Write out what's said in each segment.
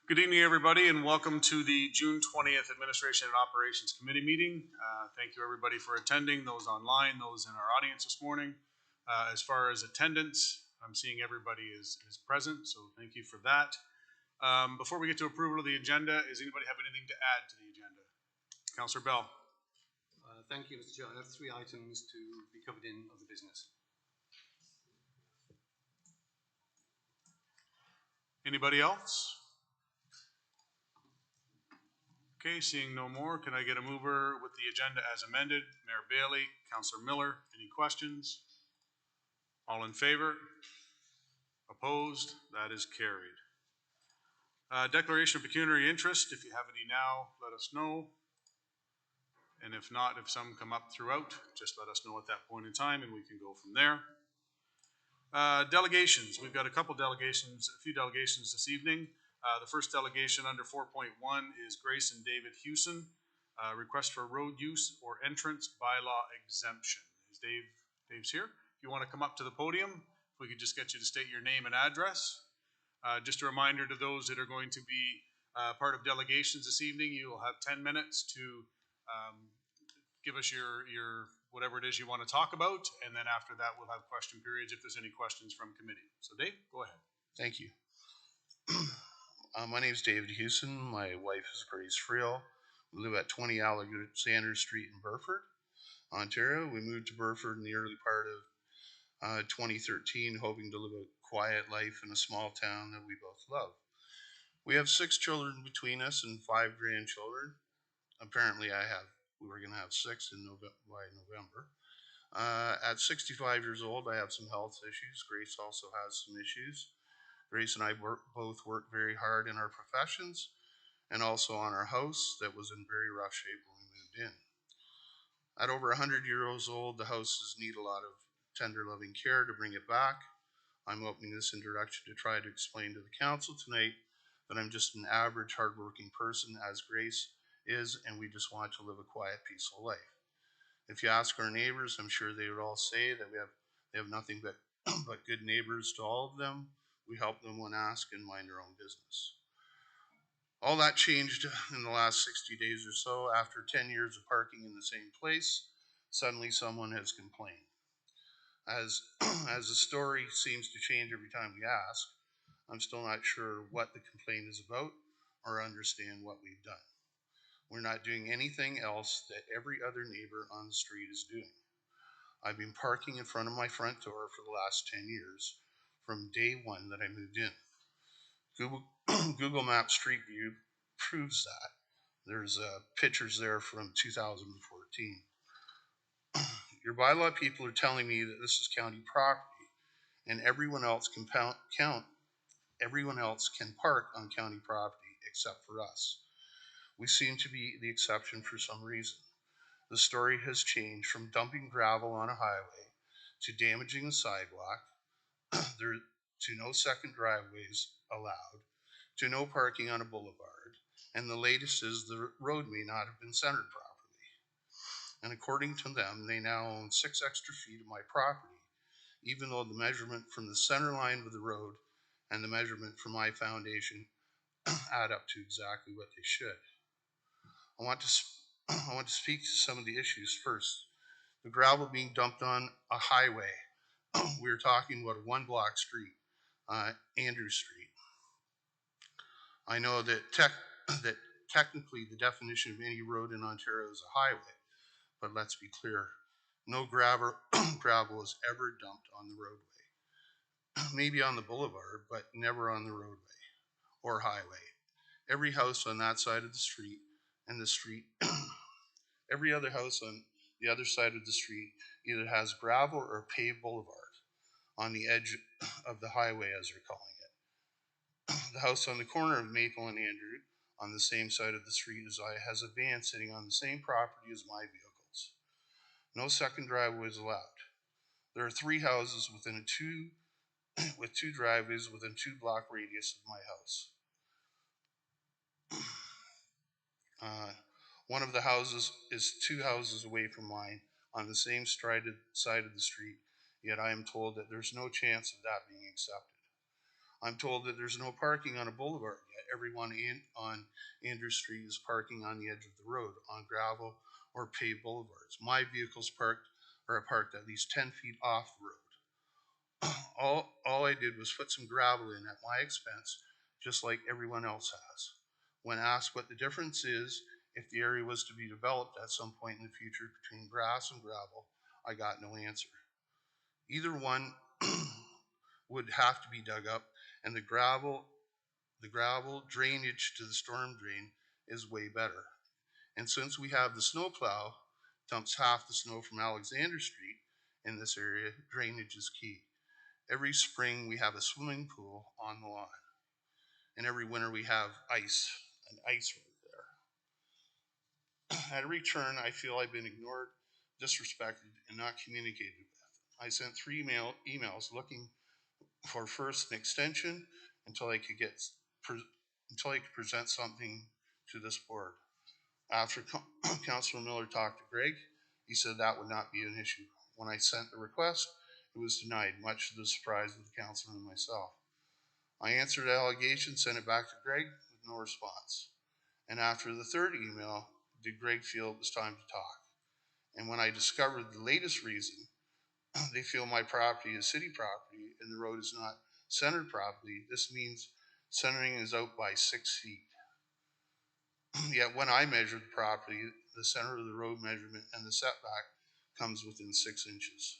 Good evening, everybody, and welcome to the June 20th Administration and Operations Committee meeting. Thank you, everybody, for attending, those online, those in our audience this morning. As far as attendance, I'm seeing everybody is present, so thank you for that. Before we get to approval of the agenda, does anybody have anything to add to the agenda? Councillor Bell. Thank you, Mr. Chair. I have 3 items to be covered in other business. Anybody else? Okay, seeing no more, can I get a mover with the agenda as amended? Mayor Bailey, Councillor Miller, any questions? All in favor? Opposed? That is carried. Declaration of pecuniary interest. If you have any now, let us know. And if not, if some come up throughout, just let us know at that point in time and we can go from there. Delegations. We've got a few delegations this evening. The first delegation under 4.1 is Grace and David Hewson. Request for road use or entrance bylaw exemption. Is Dave's here? If you want to come up to the podium, if we could just get you to state your name and address. Just a reminder to those that are going to be part of delegations this evening, you will have 10 minutes to give us your whatever it is you want to talk about, and then after that we'll have question periods if there's any questions from committee. So Dave, go ahead. Thank you. My name is David Hewson. My wife is Grace Friel. We live at 20 Alexander Street in Burford, Ontario. We moved to Burford in the early part of 2013, hoping to live a quiet life in a small town that we both love. We have 6 children between us and 5 grandchildren. Apparently we were going to have 6 by November. At 65 years old, I have some health issues. Grace also has some issues. Grace and I both work very hard in our professions and also on our house that was in very rough shape when we moved in. At over 100 years old, the houses need a lot of tender, loving care to bring it back. I'm opening this introduction to try to explain to the council tonight that I'm just an average, hardworking person, as Grace is, and we just want to live a quiet, peaceful life. If you ask our neighbors, I'm sure they would all say that they have nothing but good neighbors to all of them. We help them when asked and mind their own business. All that changed in the last 60 days or so. After 10 years of parking in the same place, suddenly someone has complained. As the story seems to change every time we ask, I'm still not sure what the complaint is about or understand what we've done. We're not doing anything else that every other neighbor on the street is doing. I've been parking in front of my front door for the last 10 years, from day one that I moved in. Google Maps Street View proves that. There's pictures there from 2014. Your bylaw people are telling me that this is county property and everyone else can park on county property except for us. We seem to be the exception for some reason. The story has changed from dumping gravel on a highway to damaging the sidewalk, to no second driveways allowed, to no parking on a boulevard, and the latest is the road may not have been centered properly. And according to them, they now own 6 extra feet of my property, even though the measurement from the center line of the road and the measurement from my foundation add up to exactly what they should. I want to speak to some of the issues first. The gravel being dumped on a highway. We're talking about a 1-block street, Andrew Street. I know that technically the definition of any road in Ontario is a highway, but let's be clear, no gravel is ever dumped on the roadway. Maybe on the boulevard, but never on the roadway or highway. Every house on that side of the street and the street, every other house on the other side of the street either has gravel or a paved boulevard on the edge of the highway, as they're calling it. The house on the corner of Maple and Andrew on the same side of the street as I has a van sitting on the same property as my vehicles. No second driveway is allowed. There are 3 houses with 2 driveways within 2-block radius of my house. One of the houses is 2 houses away from mine on the same side of the street, yet I am told that there's no chance of that being accepted. I'm told that there's no parking on a boulevard yet, everyone on Andrews Street is parking on the edge of the road, on gravel or paved boulevards. My vehicles are parked at least 10 feet off the road. All I did was put some gravel in at my expense, just like everyone else has. When asked what the difference is if the area was to be developed at some point in the future between grass and gravel, I got no answer. Either one would have to be dug up, and the gravel drainage to the storm drain is way better. And since we have the snowplow dumps half the snow from Alexander Street in this area, drainage is key. Every spring we have a swimming pool on the lawn, and every winter we have an ice rink there. At every turn, I feel I've been ignored, disrespected, and not communicated with. I sent 3 emails looking for first an extension until I could present something to this board. After Councilor Miller talked to Greg, he said that would not be an issue. When I sent the request, it was denied, much to the surprise of the councilor and myself. I answered the allegation, sent it back to Greg with no response. And after the 3rd email, did Greg feel it was time to talk? And when I discovered the latest reason, they feel my property is city property and the road is not centered properly, this means centering is out by 6 feet. Yet when I measured the property, the center of the road measurement and the setback comes within 6 inches.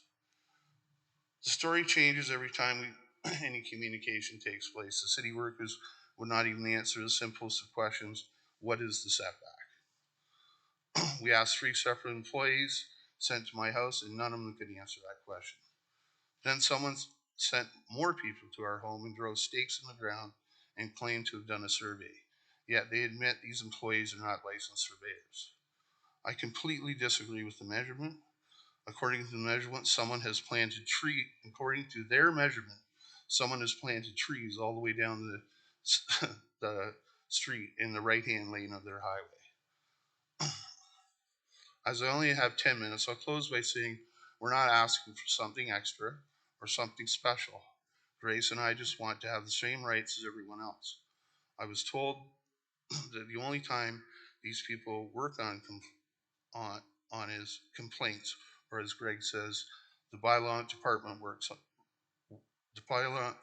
The story changes every time any communication takes place. The city workers would not even answer the simplest of questions: what is the setback? We asked 3 separate employees sent to my house, and none of them could answer that question. Then someone sent more people to our home and drove stakes in the ground and claimed to have done a survey. Yet they admit these employees are not licensed surveyors. I completely disagree with the measurement. According to the measurement, someone has planted trees. According to their measurement, someone has planted trees all the way down the street in the right-hand lane of their highway. As I only have 10 minutes, I'll close by saying we're not asking for something extra or something special. Grace and I just want to have the same rights as everyone else. I was told that the only time these people work on is complaints, or as Greg says, the bylaw department works. The bylaw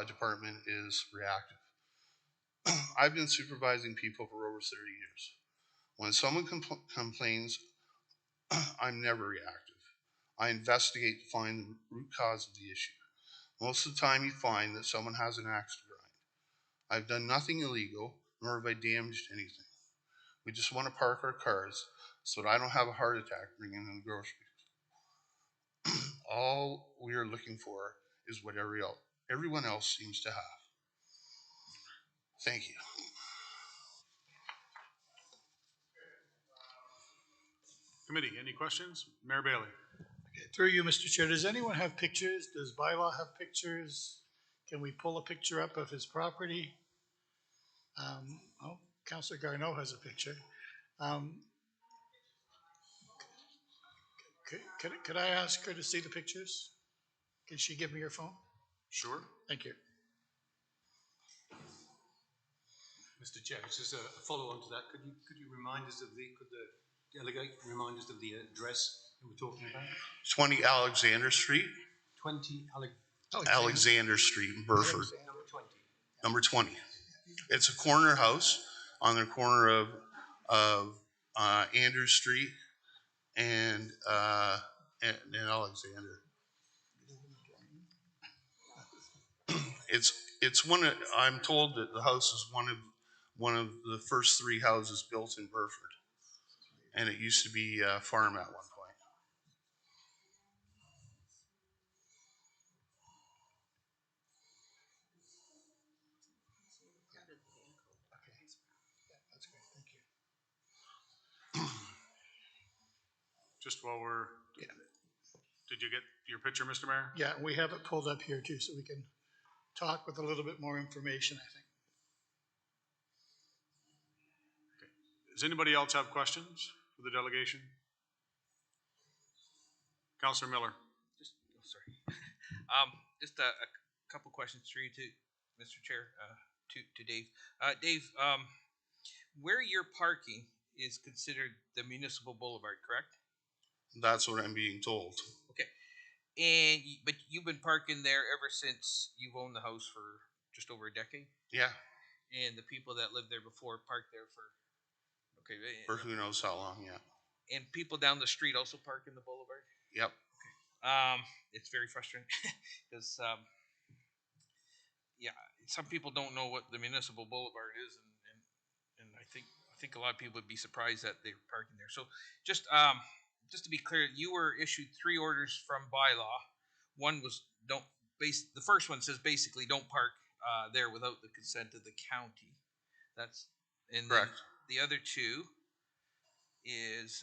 department is reactive. I've been supervising people for over 30 years. When someone complains, I'm never reactive. I investigate to find the root cause of the issue. Most of the time you find that someone has an axe to grind. I've done nothing illegal, nor have I damaged anything. We just want to park our cars so that I don't have a heart attack bringing in the groceries. All we are looking for is what everyone else seems to have. Thank you. Committee, any questions? Mayor Bailey. Through you, Mr. Chair, does anyone have pictures? Does bylaw have pictures? Can we pull a picture up of his property? Councillor Garneau has a picture. Could I ask her to see the pictures? Can she give me her phone? Sure. Thank you. Mr. Chair, just a follow-on to that. Could you remind us of could the delegate remind us of the address that we're talking about? 20 Alexander Street. 20 Alexander Street in Burford. Number 20. Number 20. It's a corner house on the corner of Andrews Street and Alexander. It's one of, I'm told that the house is one of the first 3 houses built in Burford, and it used to be a farm at one point. That's great. Thank you. Just while we're, did you get your picture, Mr. Mayor? Yeah, we have it pulled up here too, so we can talk with a little bit more information, I think. Does anybody else have questions for the delegation? Councilor Miller. Just a couple questions for you too, Mr. Chair, to Dave. Dave, where you're parking is considered the municipal boulevard, correct? That's what I'm being told. Okay. But you've been parking there ever since you've owned the house for just over a decade? Yeah, And the people that lived there before parked there for, okay. for who knows how long, yeah. And people down the street also park in the boulevard? Yep. It's very frustrating because, yeah, some people don't know what the municipal boulevard is, and I think a lot of people would be surprised that they're parking there. So just to be clear, you were issued 3 orders from bylaw. One was the first one says basically don't park there without the consent of the county. That's and then Correct. the other 2 is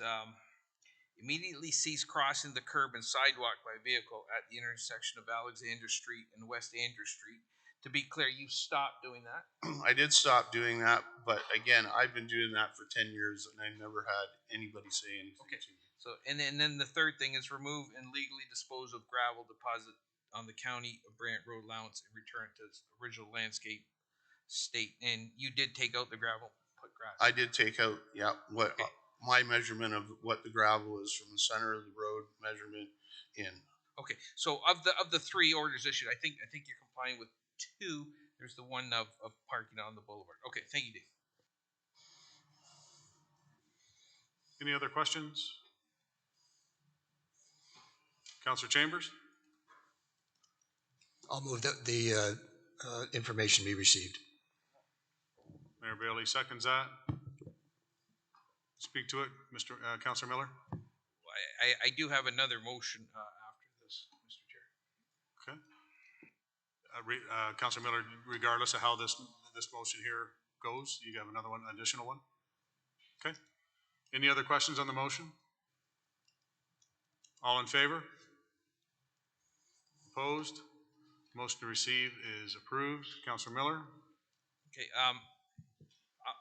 immediately cease crossing the curb and sidewalk by vehicle at the intersection of Alexander Street and West Andrew Street. To be clear, you stopped doing that. I did stop doing that, but again, I've been doing that for 10 years and I never had anybody say anything Okay. to me. So, and then the third thing is remove and legally dispose of gravel deposit on the county of Brant Road allowance and return it to its original landscape state. And you did take out the gravel, put grass. I did take out, yeah, what Okay. my measurement of what the gravel is from the center of the road measurement in. Okay, so of the 3 orders issued, I think you're complying with 2. There's the one of parking on the boulevard. Okay, thank you, Dave. Any other questions? Councillor Chambers? I'll move that the information be received. Mayor Bailey seconds that. Speak to it, Mr. Councillor Miller. I do have another motion after this, Mr. Chair. Okay. Councillor Miller, regardless of how this motion here goes, you have another one, additional one? Okay. Any other questions on the motion? All in favor? Opposed? Motion to receive is approved. Councillor Miller? Okay,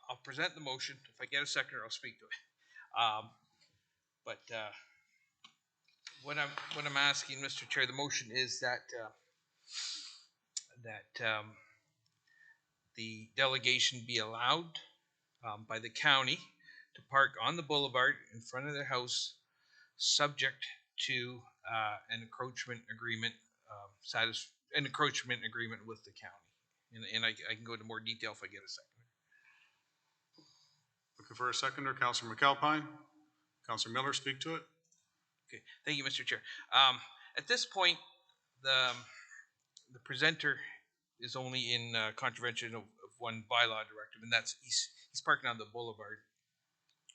I'll present the motion. If I get a seconder, I'll speak to it. But what I'm asking, Mr. Chair, the motion is that the delegation be allowed by the county to park on the boulevard in front of their house, subject to an encroachment agreement, an encroachment agreement with the county. And I can go into more detail if I get a seconder. Looking for a seconder, Councillor McAlpine. Councillor Miller, speak to it. Okay, thank you, Mr. Chair. At this point, the presenter is only in contravention of one bylaw directive, and that's he's parking on the boulevard,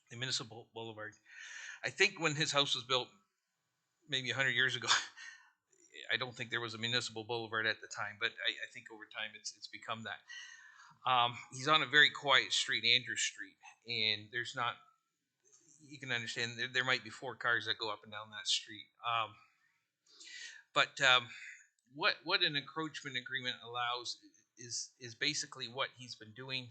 the municipal boulevard. I think when his house was built, maybe 100 years ago, I don't think there was a municipal boulevard at the time, but I think over time it's become that. He's on a very quiet street, Andrew Street, and there's not, you can understand, there might be 4 cars that go up and down that street. But what an encroachment agreement allows is basically what he's been doing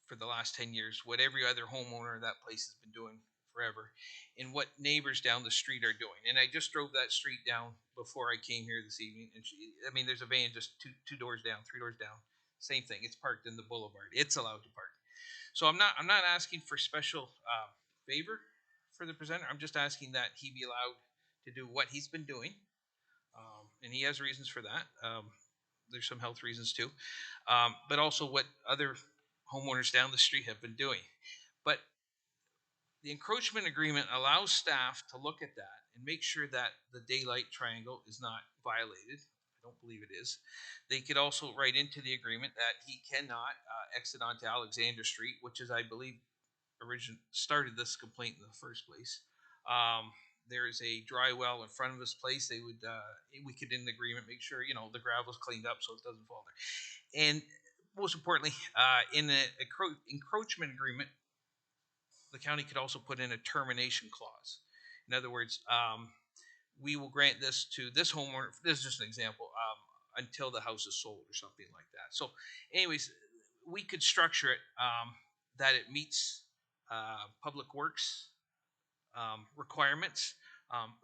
for the last 10 years, what every other homeowner of that place has been doing forever, and what neighbors down the street are doing. And I just drove that street down before I came here this evening, and there's a van just two doors down, 3 doors down. Same thing. It's parked in the boulevard. It's allowed to park. So I'm not asking for special favor for the presenter. I'm just asking that he be allowed to do what he's been doing, and he has reasons for that. There's some health reasons too, but also what other homeowners down the street have been doing. But the encroachment agreement allows staff to look at that and make sure that the daylight triangle is not violated. I don't believe it is. They could also write into the agreement that he cannot exit onto Alexander Street, which is, I believe, started this complaint in the first place. There is a dry well in front of his place. They would, we could, in the agreement, make sure the gravel's cleaned up so it doesn't fall there. And most importantly, in an encroachment agreement, the county could also put in a termination clause. In other words, we will grant this to this homeowner. This is just an example. Until the house is sold or something like that. So, anyways, we could structure it that it meets public works requirements,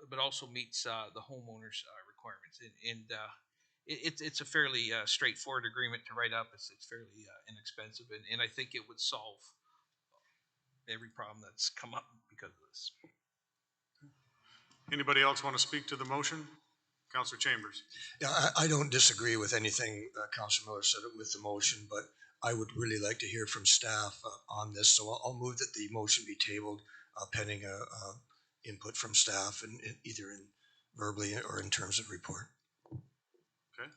but also meets the homeowner's requirements. it's a fairly straightforward agreement to write up. It's fairly inexpensive, and I think it would solve every problem that's come up because of this. Anybody else want to speak to the motion? Councillor Chambers. Yeah, I don't disagree with anything Councilor Miller said with the motion, but I would really like to hear from staff on this. So I'll move that the motion be tabled pending input from staff and either in verbally or in terms of report. Okay.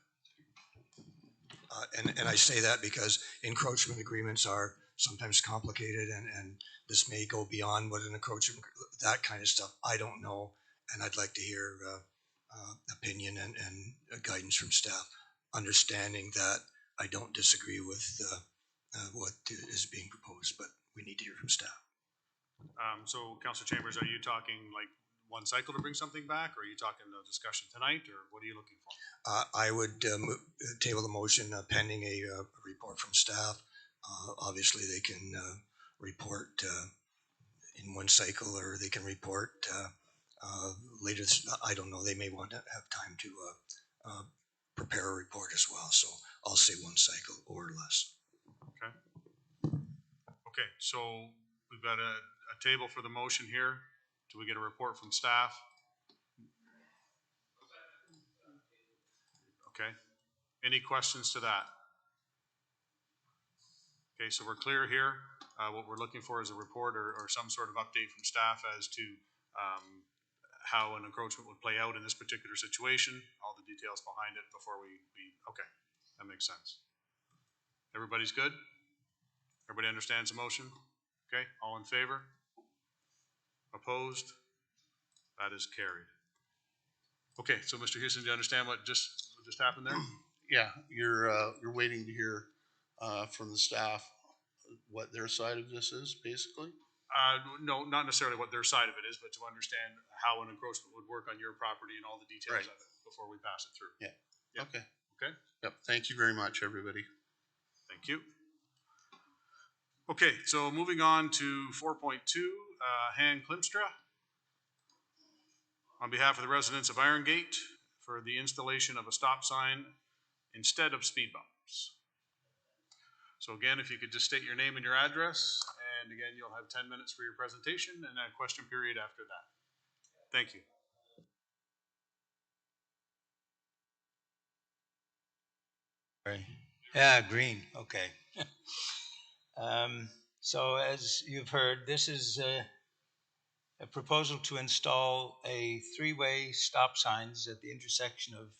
And I say that because encroachment agreements are sometimes complicated and this may go beyond what an encroachment, that kind of stuff. I don't know. And I'd like to hear opinion and guidance from staff, understanding that I don't disagree with what is being proposed, but we need to hear from staff. So Councillor Chambers, are you talking like one cycle to bring something back, or are you talking a discussion tonight, or what are you looking for? I would table the motion pending a report from staff. Obviously, they can report in one cycle, or they can report later. I don't know. They may want to have time to prepare a report as well. So I'll say one cycle or less. Okay. Okay. So we've got a table for the motion here. Do we get a report from staff? Okay. Any questions to that? Okay, so we're clear here. What we're looking for is a report or some sort of update from staff as to how an encroachment would play out in this particular situation, all the details behind it before we okay, that makes sense. Everybody's good? Everybody understands the motion? Okay, all in favor? Opposed? That is carried. Okay, so Mr. Houston, do you understand what just happened there? Yeah, you're waiting to hear from the staff what their side of this is, basically. No, not necessarily what their side of it is, but to understand how an encroachment would work on your property and all the details Right. of it before we pass it through. Yeah. Yeah. Okay. Okay. Yep. Thank you very much, everybody. Thank you. Okay, so moving on to 4.2, Han Klimstra. On behalf of the residents of Irongate for the installation of a stop sign instead of speed bumps. So again, if you could just state your name and your address, and again, you'll have 10 minutes for your presentation and a question period after that. Thank you. Yeah, green, okay. So as you've heard, this is a proposal to install a three-way stop signs at the intersection of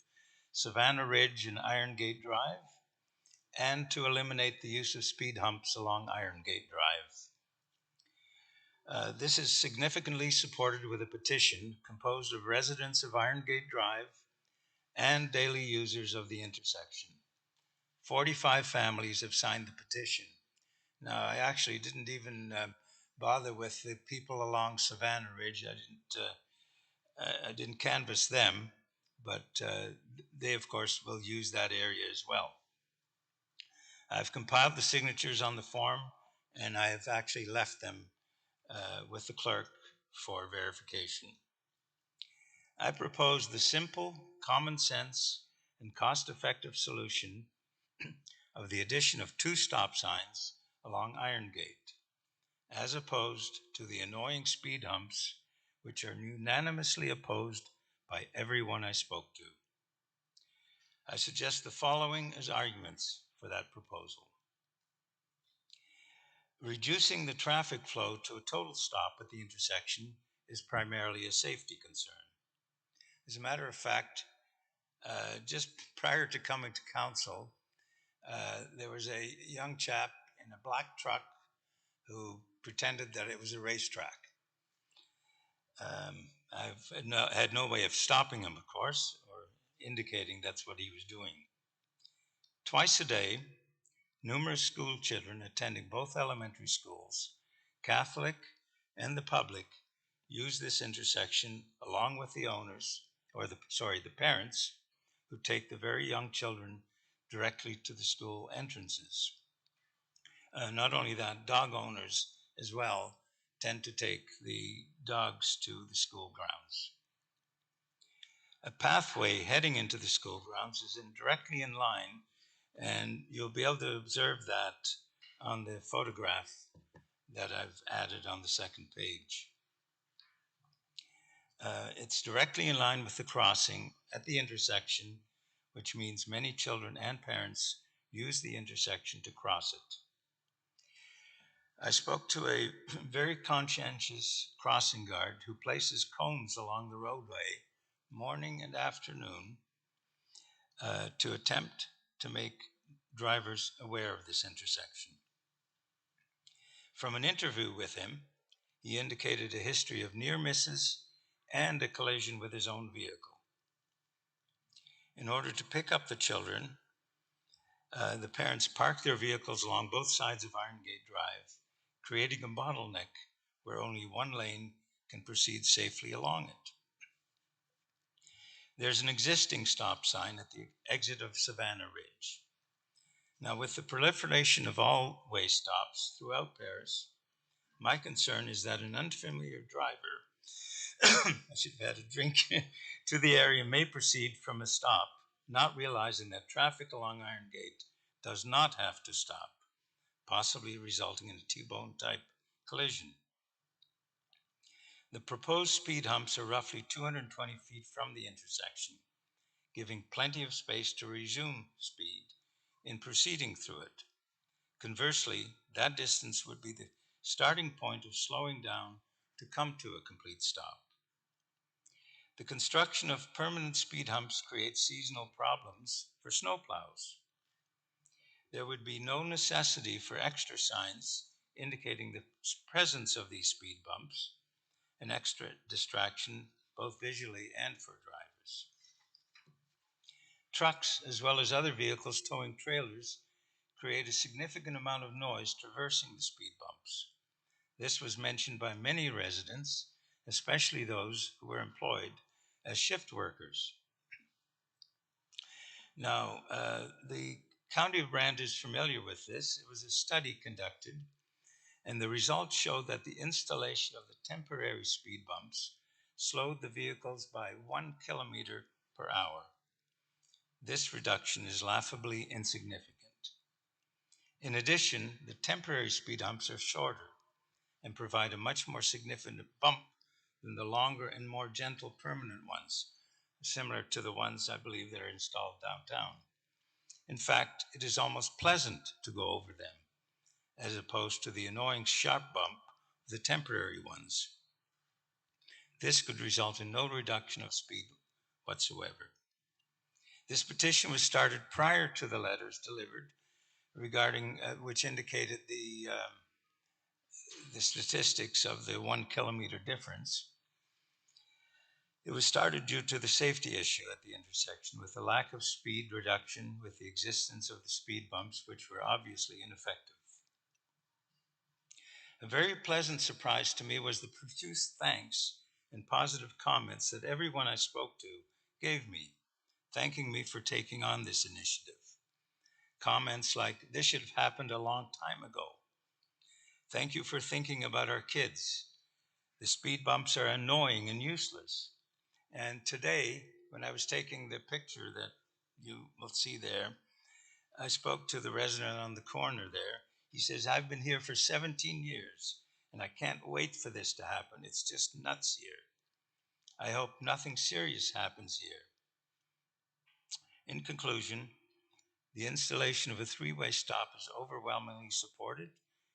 Savannah Ridge and Irongate Drive, and to eliminate the use of speed humps along Irongate Drive. This is significantly supported with a petition composed of residents of Irongate Drive and daily users of the intersection. 45 families have signed the petition. Now, I actually didn't even bother with the people along Savannah Ridge. I didn't canvass them, but they, of course, will use that area as well. I've compiled the signatures on the form, and I have actually left them with the clerk for verification. I propose the simple, common sense, and cost-effective solution of the addition of 2 stop signs along Irongate, as opposed to the annoying speed humps which are unanimously opposed by everyone I spoke to. I suggest the following as arguments for that proposal. Reducing the traffic flow to a total stop at the intersection is primarily a safety concern. As a matter of fact, just prior to coming to council, there was a young chap in a black truck who pretended that it was a racetrack. I've had no way of stopping him, of course, or indicating that's what he was doing. Twice a day, numerous school children attending both elementary schools, Catholic and the public, use this intersection along with the owners, or the parents, who take the very young children directly to the school entrances. Not only that, dog owners as well tend to take the dogs to the school grounds. A pathway heading into the school grounds is directly in line, and you'll be able to observe that on the photograph that I've added on the second page. It's directly in line with the crossing at the intersection, which means many children and parents use the intersection to cross it. I spoke to a very conscientious crossing guard who places cones along the roadway morning and afternoon to attempt to make drivers aware of this intersection. From an interview with him, he indicated a history of near misses and a collision with his own vehicle. In order to pick up the children, the parents parked their vehicles along both sides of Iron Gate Drive, creating a bottleneck where only one lane can proceed safely along it. There's an existing stop sign at the exit of Savannah Ridge. Now, with the proliferation of all-way stops throughout Paris, my concern is that an unfamiliar driver, I should have had a drink, to the area may proceed from a stop, not realizing that traffic along Iron Gate does not have to stop, possibly resulting in a T-bone type collision. The proposed speed humps are roughly 220 feet from the intersection, giving plenty of space to resume speed in proceeding through it. Conversely, that distance would be the starting point of slowing down to come to a complete stop. The construction of permanent speed humps creates seasonal problems for snowplows. There would be no necessity for extra signs indicating the presence of these speed bumps, an extra distraction both visually and for drivers. Trucks, as well as other vehicles towing trailers, create a significant amount of noise traversing the speed bumps. This was mentioned by many residents, especially those who were employed as shift workers. Now, the County of Brant is familiar with this. It was a study conducted, and the results showed that the installation of the temporary speed bumps slowed the vehicles by 1 kilometer per hour. This reduction is laughably insignificant. In addition, the temporary speed humps are shorter and provide a much more significant bump than the longer and more gentle permanent ones, similar to the ones I believe that are installed downtown. In fact, it is almost pleasant to go over them, as opposed to the annoying sharp bump of the temporary ones. This could result in no reduction of speed whatsoever. This petition was started prior to the letters delivered regarding, which indicated the statistics of the 1 kilometer difference. It was started due to the safety issue at the intersection, with the lack of speed reduction, with the existence of the speed bumps, which were obviously ineffective. A very pleasant surprise to me was the profuse thanks and positive comments that everyone I spoke to gave me, thanking me for taking on this initiative. Comments like, "This should have happened a long time ago. Thank you for thinking about our kids. The speed bumps are annoying and useless." And today, when I was taking the picture that you will see there, I spoke to the resident on the corner there. He says, "I've been here for 17 years, and I can't wait for this to happen. It's just nuts here. I hope nothing serious happens here." In conclusion, the installation of a three-way stop is overwhelmingly supported,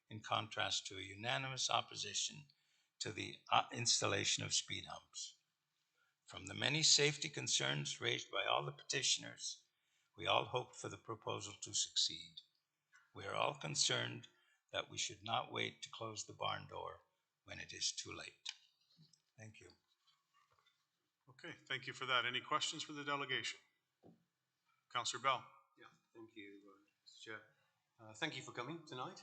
in contrast to a unanimous opposition to the installation of speed humps. From the many safety concerns raised by all the petitioners, we all hope for the proposal to succeed. We are all concerned that we should not wait to close the barn door when it is too late. Thank you. Okay, thank you for that. Any questions for the delegation? Councillor Bell. Yeah, thank you, Mr. Chair. Thank you for coming tonight.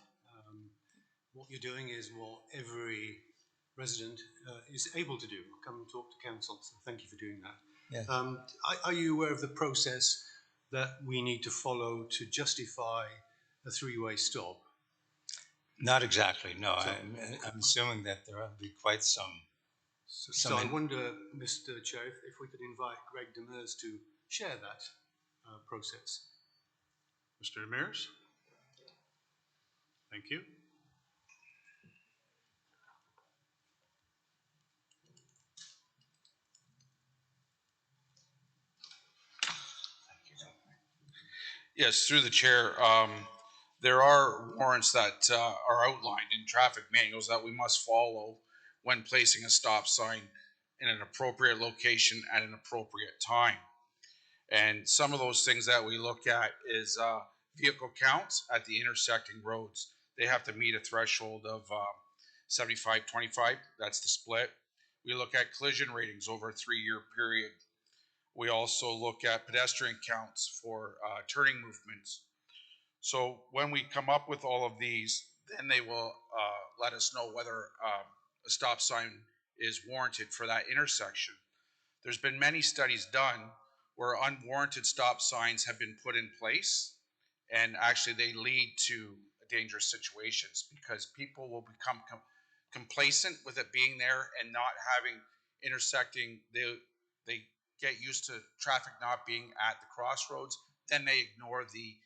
What you're doing is what every resident is able to do, come and talk to council, so thank you for doing that. Yeah. Are you aware of the process that we need to follow to justify a three-way stop? Not exactly, no. I'm assuming that there will be quite some So I wonder, Mr. Chair, if we could invite Greg Demers to share that process. Mr. Demers? Thank you. Yes, through the chair, there are warrants that are outlined in traffic manuals that we must follow when placing a stop sign in an appropriate location at an appropriate time. And some of those things that we look at is vehicle counts at the intersecting roads. They have to meet a threshold of 75-25. That's the split. We look at collision ratings over a 3-year period. We also look at pedestrian counts for turning movements. So when we come up with all of these, then they will let us know whether a stop sign is warranted for that intersection. There's been many studies done where unwarranted stop signs have been put in place, and actually they lead to dangerous situations because people will become complacent with it being there and not having intersecting. They get used to traffic not being at the crossroads, then they ignore the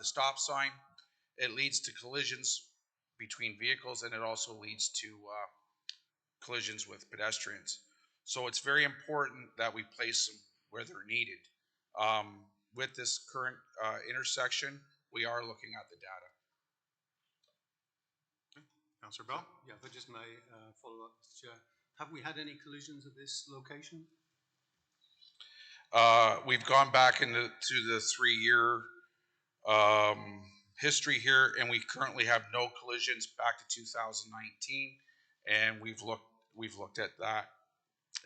stop sign. It leads to collisions between vehicles, and it also leads to collisions with pedestrians. So it's very important that we place them where they're needed. With this current intersection, we are looking at the data. Councillor Bell? Yeah, if I just may follow up, Mr. Chair. Have we had any collisions at this location? We've gone back into the 3-year history here, and we currently have no collisions back to 2019, and we've looked at that,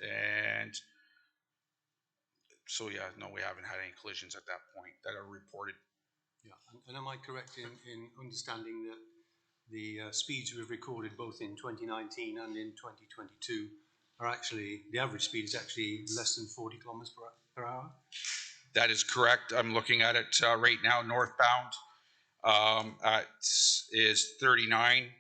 and so yeah, no, we haven't had any collisions at that point that are reported. Yeah, and am I correct in understanding that the speeds we've recorded both in 2019 and in 2022 are actually, the average speed is actually less than 40 kilometers per hour? That is correct. I'm looking at it right now. Northbound is 39,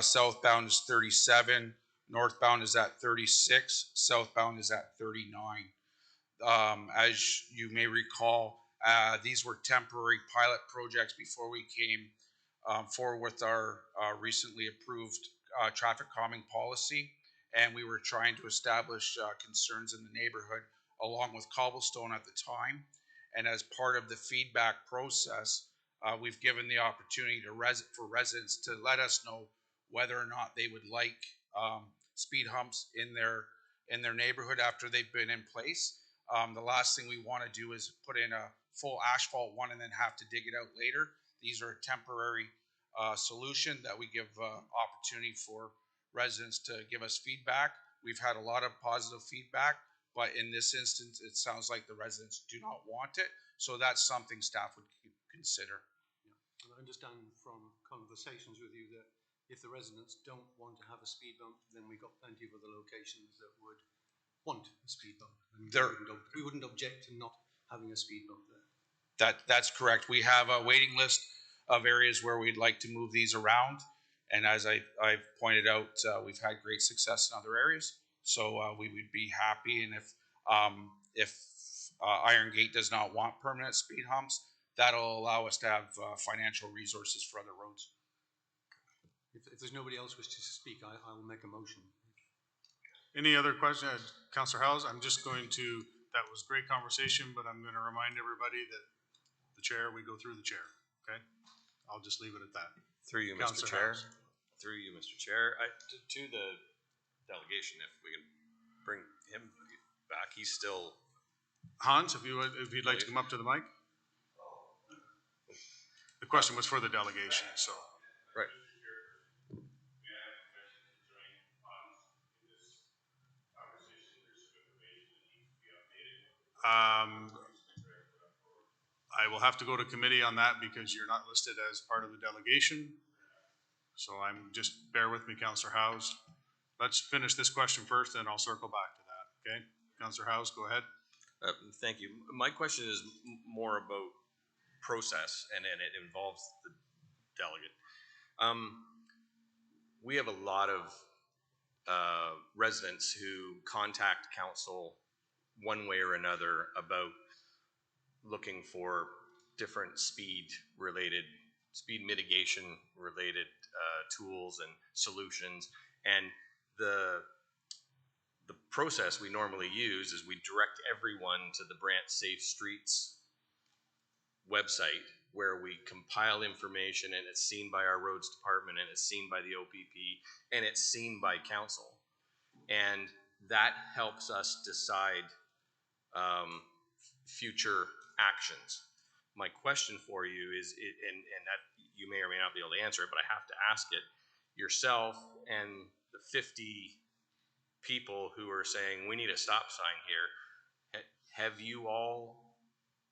southbound is 37, northbound is at 36, southbound is at 39. As you may recall, these were temporary pilot projects before we came forward with our recently approved traffic calming policy, and we were trying to establish concerns in the neighborhood along with Cobblestone at the time. And as part of the feedback process, we've given the opportunity for residents to let us know whether or not they would like speed humps in their neighborhood after they've been in place. The last thing we want to do is put in a full asphalt one and then have to dig it out later. These are a temporary solution that we give opportunity for residents to give us feedback. We've had a lot of positive feedback, but in this instance, it sounds like the residents do not want it. So that's something staff would consider. Yeah. And I understand from conversations with you that if the residents don't want to have a speed bump, then we've got plenty of other locations that would want a speed bump. And we wouldn't object to not having a speed bump there. That's correct. We have a waiting list of areas where we'd like to move these around. And as I've pointed out, we've had great success in other areas. So we would be happy. And if Iron Gate does not want permanent speed humps, that'll allow us to have financial resources for other roads. If there's nobody else wishes to speak, I will make a motion. Any other questions? Councillor Howes, I'm just going to, that was great conversation, but I'm going to remind everybody that the chair, we go through the chair, okay? I'll just leave it at that. Through you, Mr. Chair. Through you, Mr. Chair. To the delegation, if we can bring him back, he's still. Hans, if you'd like to come up to the mic. The question was for the delegation, so. Right. I will have to go to committee on that because you're not listed as part of the delegation. So just bear with me, Councillor Howes. Let's finish this question first, then I'll circle back to that, okay? Councillor Howes, go ahead. Thank you. My question is more about process, and it involves the delegate. We have a lot of residents who contact council one way or another about looking for different speed mitigation related tools and solutions. And the process we normally use is we direct everyone to the Brant Safe Streets website, where we compile information and it's seen by our roads department and it's seen by the OPP and it's seen by council. And that helps us decide future actions. My question for you is, and that you may or may not be able to answer it, but I have to ask it, yourself and the 50 people who are saying we need a stop sign here, have you all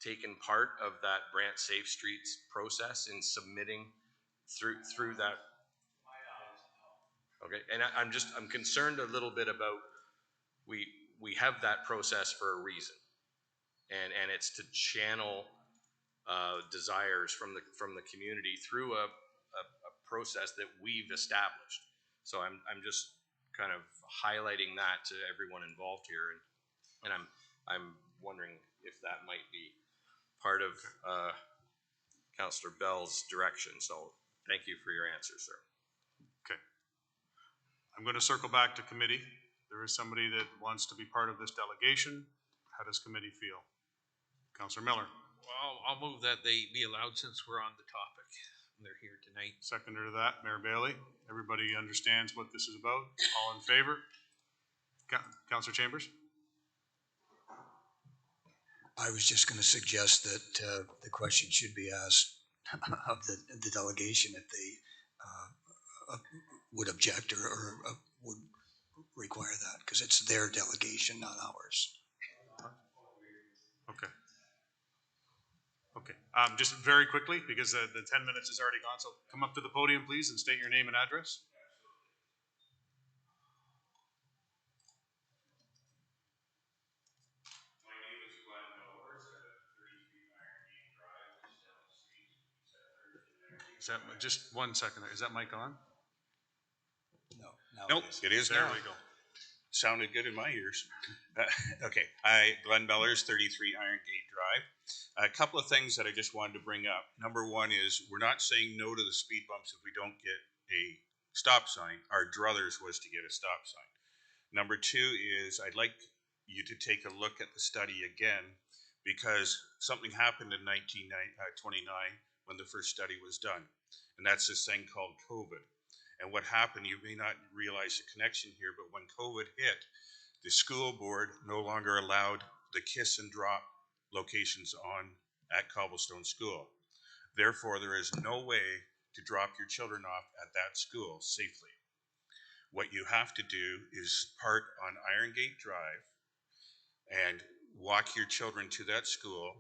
taken part of that Brant Safe Streets process in submitting through that? Okay, and I'm concerned a little bit about, we have that process for a reason, and it's to channel desires from the community through a process that we've established. So I'm just kind of highlighting that to everyone involved here, and I'm wondering if that might be part of Councillor Bell's direction. So thank you for your answer, sir. Okay. I'm going to circle back to committee. There is somebody that wants to be part of this delegation. How does committee feel? Councillor Miller. Well, I'll move that they be allowed since we're on the topic. They're here tonight. Seconder to that, Mayor Bailey. Everybody understands what this is about. All in favor? Councillor Chambers? I was just going to suggest that the question should be asked of the delegation if they would object or would require that, because it's their delegation, not ours. Okay. Okay. Just very quickly, because the 10 minutes is already gone, so come up to the podium, please, and state your name and address. My name is Glenn Millers at 33 Iron Gate Drive, just down the street. Is that just 1 second? Is that mic on? No. Nope, it is There now. we go. Sounded good in my ears. Okay, Glenn Mellors, 33 Iron Gate Drive. A couple of things that I just wanted to bring up. Number one is, we're not saying no to the speed bumps if we don't get a stop sign. Our druthers was to get a stop sign. Number two is, I'd like you to take a look at the study again, because something happened in 1929 when the first study was done. And that's this thing called COVID. And what happened, you may not realize the connection here, but when COVID hit, the school board no longer allowed the kiss and drop locations at Cobblestone School. Therefore, there is no way to drop your children off at that school safely. What you have to do is park on Iron Gate Drive and walk your children to that school.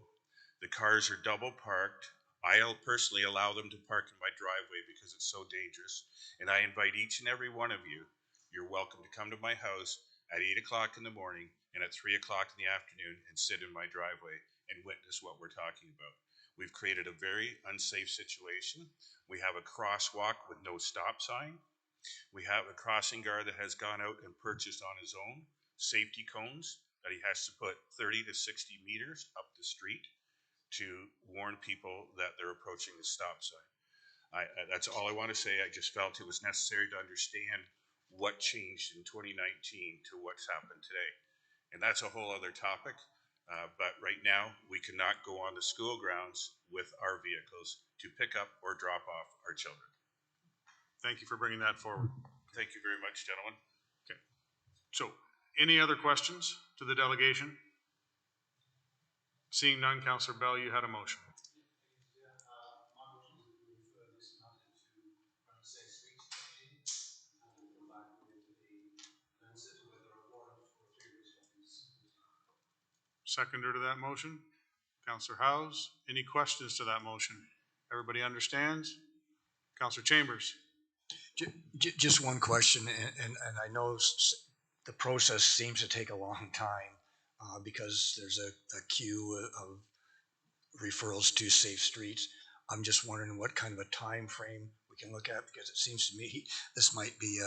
The cars are double parked. I'll personally allow them to park in my driveway because it's so dangerous. And I invite each and every one of you, you're welcome to come to my house at 8 o'clock in the morning and at 3 o'clock in the afternoon and sit in my driveway and witness what we're talking about. We've created a very unsafe situation. We have a crosswalk with no stop sign. We have a crossing guard that has gone out and purchased on his own safety cones that he has to put 30 to 60 meters up the street to warn people that they're approaching the stop sign. That's all I want to say. I just felt it was necessary to understand what changed in 2019 to what's happened today. And that's a whole other topic. But right now, we cannot go on the school grounds with our vehicles to pick up or drop off our children. Thank you for bringing that forward. Thank you very much, gentlemen. Okay. So, any other questions to the delegation? Seeing none, Councillor Bell, you had a motion. Seconder to that motion, Councillor Howes. Any questions to that motion? Everybody understands? Councillor Chambers. Just one question, and I know the process seems to take a long time because there's a queue of referrals to Safe Streets. I'm just wondering what kind of a time frame we can look at, because it seems to me this might be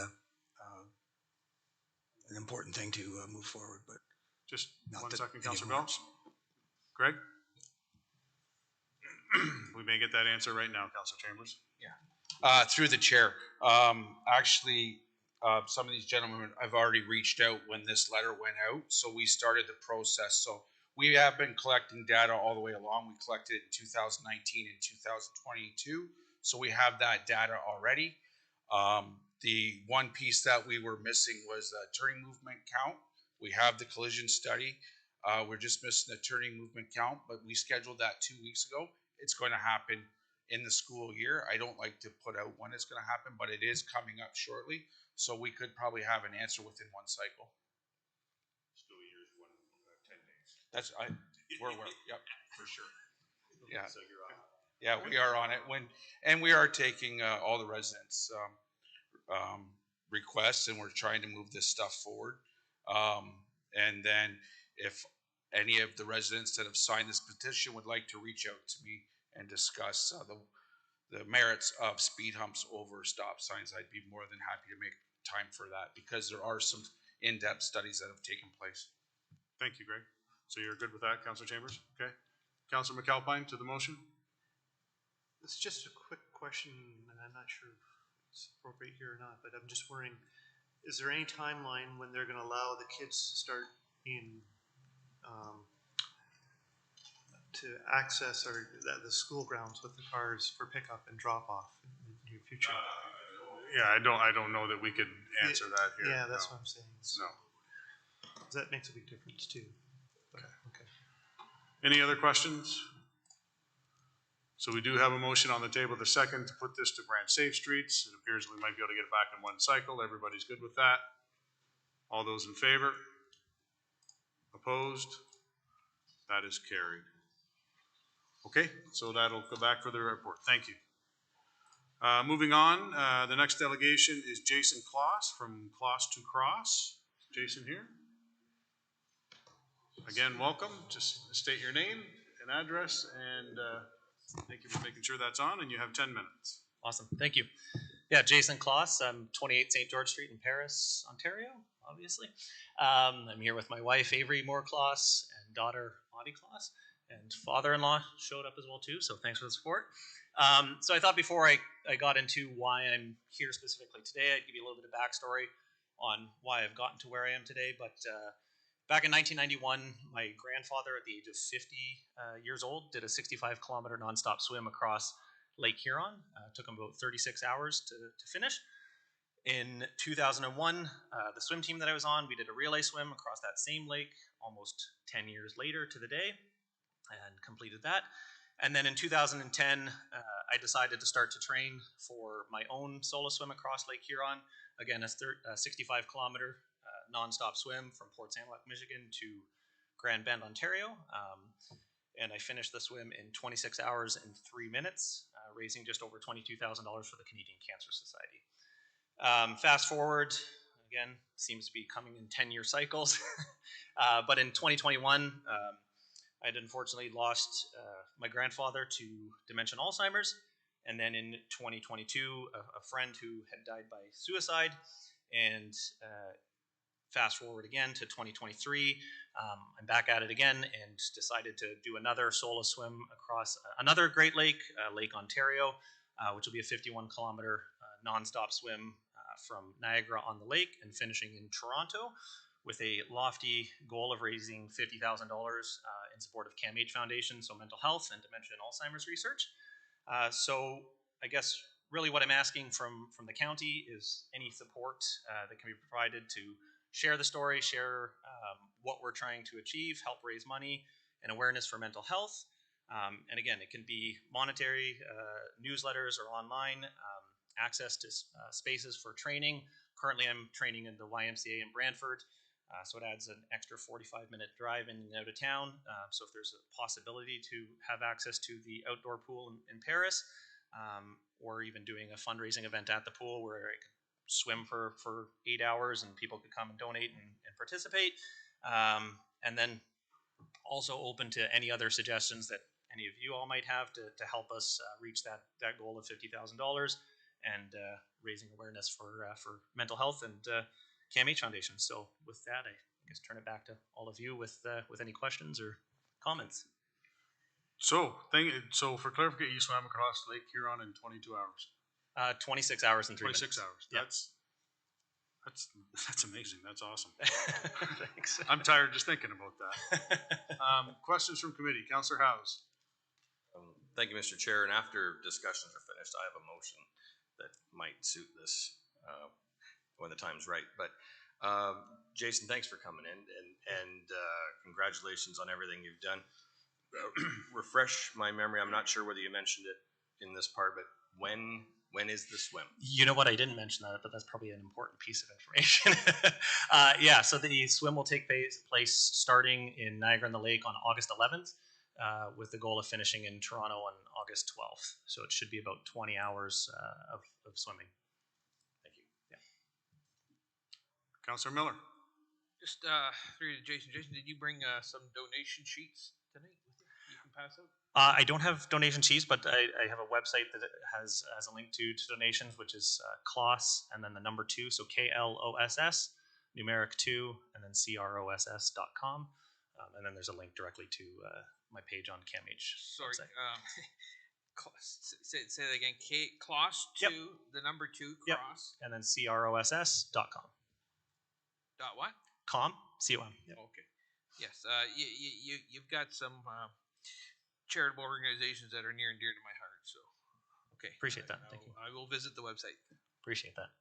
an important thing to move forward, but Just not one that second, any Councillor Bell. warrants. Greg? We may get that answer right now, Councillor Chambers. Through the chair, actually, some of these gentlemen have already reached out when this letter went out, so we started the process. So we have been collecting data all the way along. We collected it in 2019 and 2022, so we have that data already. The one piece that we were missing was the turning movement count. We have the collision study. We're just missing the turning movement count, but we scheduled that 2 weeks ago. It's going to happen in the school year. I don't like to put out when it's going to happen, but it is coming up shortly. So we could probably have an answer within one cycle. School year is 10 days. That's we're yep, for sure. Yeah. So you're on. Yeah, we are on it and we are taking all the residents' requests, and we're trying to move this stuff forward. And then if any of the residents that have signed this petition would like to reach out to me and discuss the merits of speed humps over stop signs, I'd be more than happy to make time for that, because there are some in-depth studies that have taken place. Thank you, Greg. So you're good with that, Councillor Chambers? Okay. Councillor McAlpine to the motion? It's just a quick question, and I'm not sure if it's appropriate here or not, but I'm just wondering, is there any timeline when they're gonna allow the kids to start being, to access or the school grounds with the cars for pickup and drop off in the near future? Yeah, I don't know that we could answer that here. Yeah, that's No. what I'm saying. No. 'Cause that makes a big difference too. But, okay. Any other questions? So we do have a motion on the table, the second, to put this to Branch Safe Streets. It appears we might be able to get it back in one cycle. Everybody's good with that? All those in favor? Opposed? That is carried. Okay, so that'll go back for the report. Thank you. Moving on, the next delegation is Jason Kloss from Kloss to Cross. Jason here. Again, welcome. Just state your name and address, and thank you for making sure that's on, and you have 10 minutes. Awesome, thank you. Yeah, Jason Kloss, I'm 28 St. George Street in Paris, Ontario, obviously. I'm here with my wife, Avery Moore Kloss, and daughter, Audie Kloss, and father-in-law showed up as well too, so thanks for the support. So I thought before I got into why I'm here specifically today, I'd give you a little bit of backstory on why I've gotten to where I am today. But back in 1991, my grandfather, at the age of 50 years old, did a 65-kilometer nonstop swim across Lake Huron. Took him about 36 hours to finish. In 2001, the swim team that I was on, we did a relay swim across that same lake almost 10 years later to the day, and completed that. And then in 2010, I decided to start to train for my own solo swim across Lake Huron. Again, a 65-kilometer nonstop swim from Port St. Luc, Michigan to Grand Bend, Ontario. And I finished the swim in 26 hours and 3 minutes, raising just over $22,000 for the Canadian Cancer Society. Fast forward, again, seems to be coming in 10-year cycles. But in 2021, I had unfortunately lost my grandfather to dementia and Alzheimer's. And then in 2022, a friend who had died by suicide. And fast forward again to 2023, I'm back at it again and decided to do another solo swim across another Great Lake, Lake Ontario, which will be a 51-kilometer nonstop swim from Niagara on the lake and finishing in Toronto, with a lofty goal of raising $50,000 in support of CAMH Foundation, so mental health and dementia and Alzheimer's research. So I guess really what I'm asking from the county is any support that can be provided to share the story, share what we're trying to achieve, help raise money and awareness for mental health. And again, it can be monetary, newsletters or online, access to spaces for training. Currently I'm training in the YMCA in Brantford. So it adds an extra 45-minute drive in and out of town. So if there's a possibility to have access to the outdoor pool in Paris, or even doing a fundraising event at the pool where I could swim for 8 hours and people could come and donate and participate. And then also open to any other suggestions that any of you all might have to help us reach that goal of $50,000 and raising awareness for mental health and CAMH Foundation. So with that, I guess turn it back to all of you with any questions or comments. So, so for clarification, you swam across Lake Huron in 22 hours. 26 hours and 3 minutes. 26 hours. Yeah. That's amazing. That's awesome. Thanks. I'm tired just thinking about that. Questions from committee. Councillor House. Thank you, Mr. Chair. And after discussions are finished, I have a motion that might suit this when the time's right. But Jason, thanks for coming in, and congratulations on everything you've done. Refresh my memory. I'm not sure whether you mentioned it in this part, but when is the swim? You know what? I didn't mention that, but that's probably an important piece of information. Yeah, so the swim will take place starting in Niagara-on-the-Lake on August 11th, with the goal of finishing in Toronto on August 12th. So it should be about 20 hours of swimming. Thank you. Yeah. Councillor Miller. Just through to Jason. Jason, did you bring some donation sheets tonight with you? You can pass out. I don't have donation sheets, but I have a website that has a link to donations, which is KLOSS and then the number 2, so KLOSS, numeric 2, and then CROSS.com. And then there's a link directly to my page on CAMH. Sorry, website. say that again. KLOSS 2, Yep. the number 2, Yep. cross. And then CROSS.com. Dot what? Com, C-O-M. Yep. Okay. Yes. You've got some charitable organizations that are near and dear to my heart. So, okay. Appreciate that. Thank you. I will visit the website. Appreciate that.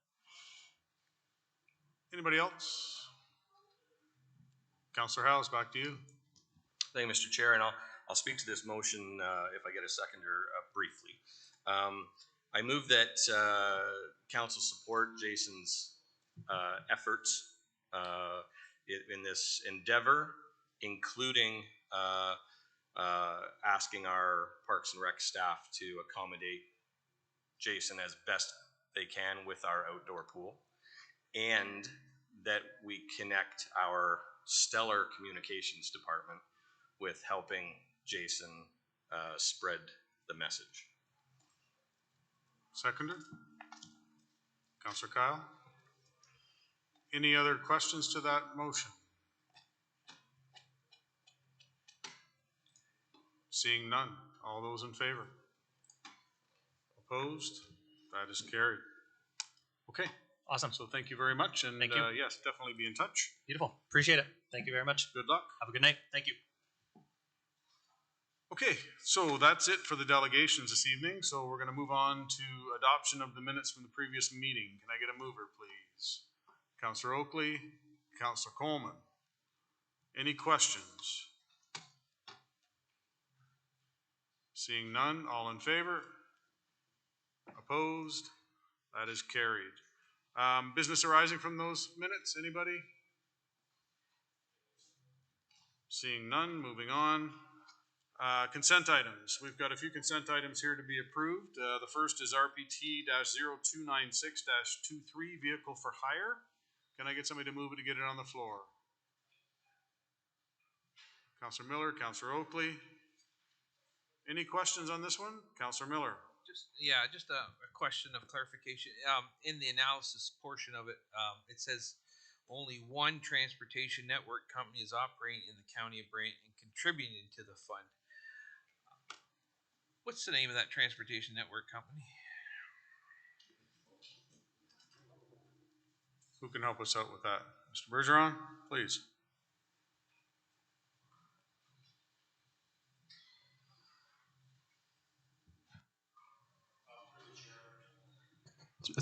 Anybody else? Councillor House, back to you. Thank you, Mr. Chair, and I'll speak to this motion if I get a seconder briefly. I move that council support Jason's efforts in this endeavor, including asking our Parks and Rec staff to accommodate Jason as best they can with our outdoor pool, and that we connect our stellar communications department with helping Jason spread the message. Seconder. Councillor Kyle. Any other questions to that motion? Seeing none. All those in favor? Opposed? That is carried. Okay. Awesome. So thank you very much. And Thank you. Yes, definitely be in touch. Beautiful. Appreciate it. Thank you very much. Good luck. Have a good night. Thank you. Okay, so that's it for the delegations this evening. So we're going to move on to adoption of the minutes from the previous meeting. Can I get a mover, please? Councillor Oakley, Councillor Coleman. Any questions? Seeing none, all in favor? Opposed? That is carried. Business arising from those minutes, anybody? Seeing none, moving on. Consent items. We've got a few consent items here to be approved. The first is RPT-0296-23, vehicle for hire. Can I get somebody to move it to get it on the floor? Councillor Miller, Councillor Oakley. Any questions on this one? Councillor Miller. Just a question of clarification. In the analysis portion of it, it says only one transportation network company is operating in the county of Brant and contributing to the fund. What's the name of that transportation network company? Who can help us out with that? Mr. Bergeron, please.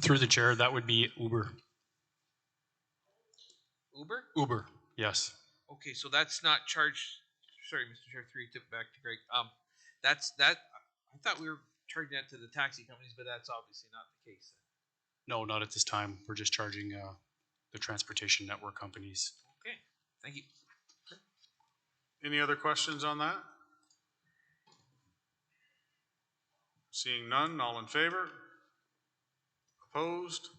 Through the chair, that would be Uber. Uber? Uber, yes. Okay, so that's not charged. Sorry, Mr. Chair, tip back to Greg. I thought we were charging that to the taxi companies, but that's obviously not the case. No, not at this time. We're just charging the transportation network companies. Okay, thank you. Any other questions on that? Seeing none, all in favor? Opposed?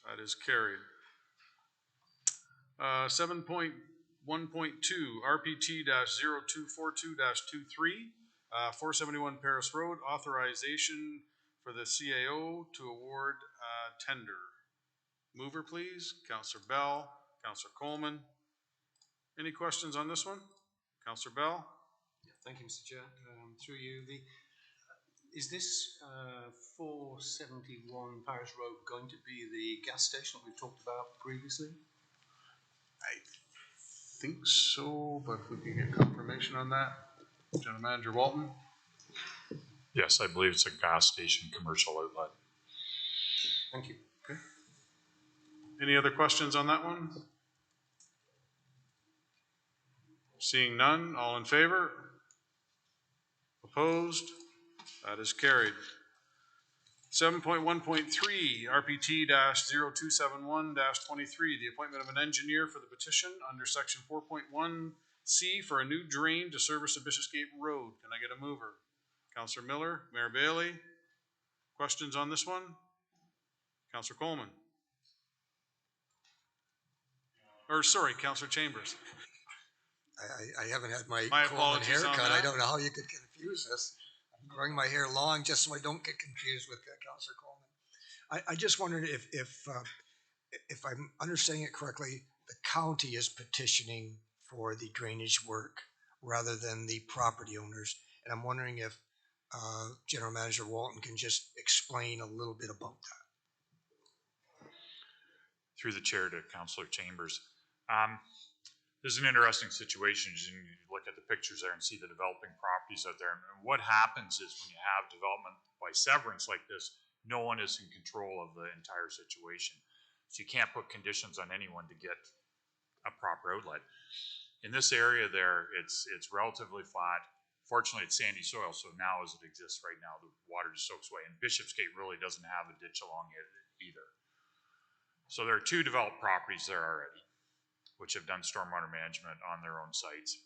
That is carried. 7.1.2 RPT-0242-23, 471 Paris Road, authorization for the CAO to award tender. Mover, please. Counselor Bell, Counselor Coleman. Any questions on this one? Counselor Bell? Yeah, thank you, Mr. Chair. Through you, is this 471 Paris Road going to be the gas station that we've talked about previously? I think so, but if we can get confirmation on that. General Manager Walton? Yes, I believe it's a gas station commercial outlet. Thank you. Okay. Any other questions on that one? Seeing none, all in favor? Opposed? That is carried. 7.1.3 RPT-0271-23, the appointment of an engineer for the petition under section 4.1C for a new drain to service the Bishopsgate Road. Can I get a mover? Councillor Miller, Mayor Bailey. Questions on this one? Councillor Coleman. Or sorry, Councillor Chambers. I haven't had my My Coleman apologies on haircut. that. I don't know how you could confuse us. I'm growing my hair long just so I don't get confused with Councillor Coleman. I just wondered if I'm understanding it correctly, the county is petitioning for the drainage work rather than the property owners. And I'm wondering if General Manager Walton can just explain a little bit about that. Through the chair to Councillor Chambers. This is an interesting situation. You look at the pictures there and see the developing properties out there. And what happens is when you have development by severance like this, no one is in control of the entire situation. So you can't put conditions on anyone to get a proper outlet. In this area there, it's relatively flat. Fortunately, it's sandy soil, so now as it exists right now, the water just soaks away. And Bishopsgate really doesn't have a ditch along it either. So there are two developed properties there already, which have done stormwater management on their own sites.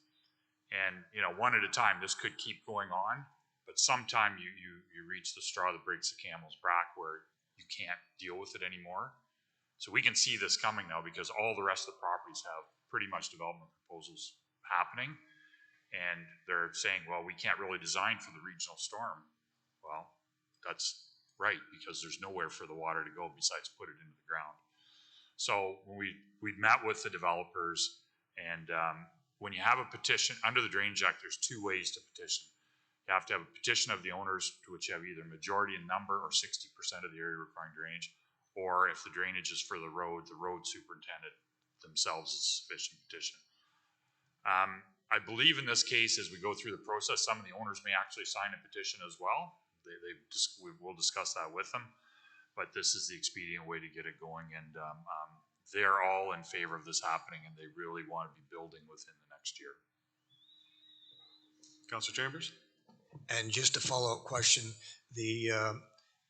And, you know, one at a time, this could keep going on, but sometime you reach the straw that breaks the camel's back where you can't deal with it anymore. So we can see this coming now because all the rest of the properties have pretty much development proposals happening. And they're saying, well, we can't really design for the regional storm. Well, that's right, because there's nowhere for the water to go besides put it into the ground. So when we met with the developers, and when you have a petition under the Drainage Act, there's two ways to petition. You have to have a petition of the owners to which you have either majority in number or 60% of the area requiring drainage, or if the drainage is for the road superintendent themselves is sufficient petition. I believe in this case, as we go through the process, some of the owners may actually sign a petition as well. We'll discuss that with them. But this is the expedient way to get it going, and they're all in favor of this happening, and they really want to be building within the next year. Councillor Chambers? And just a follow-up question, the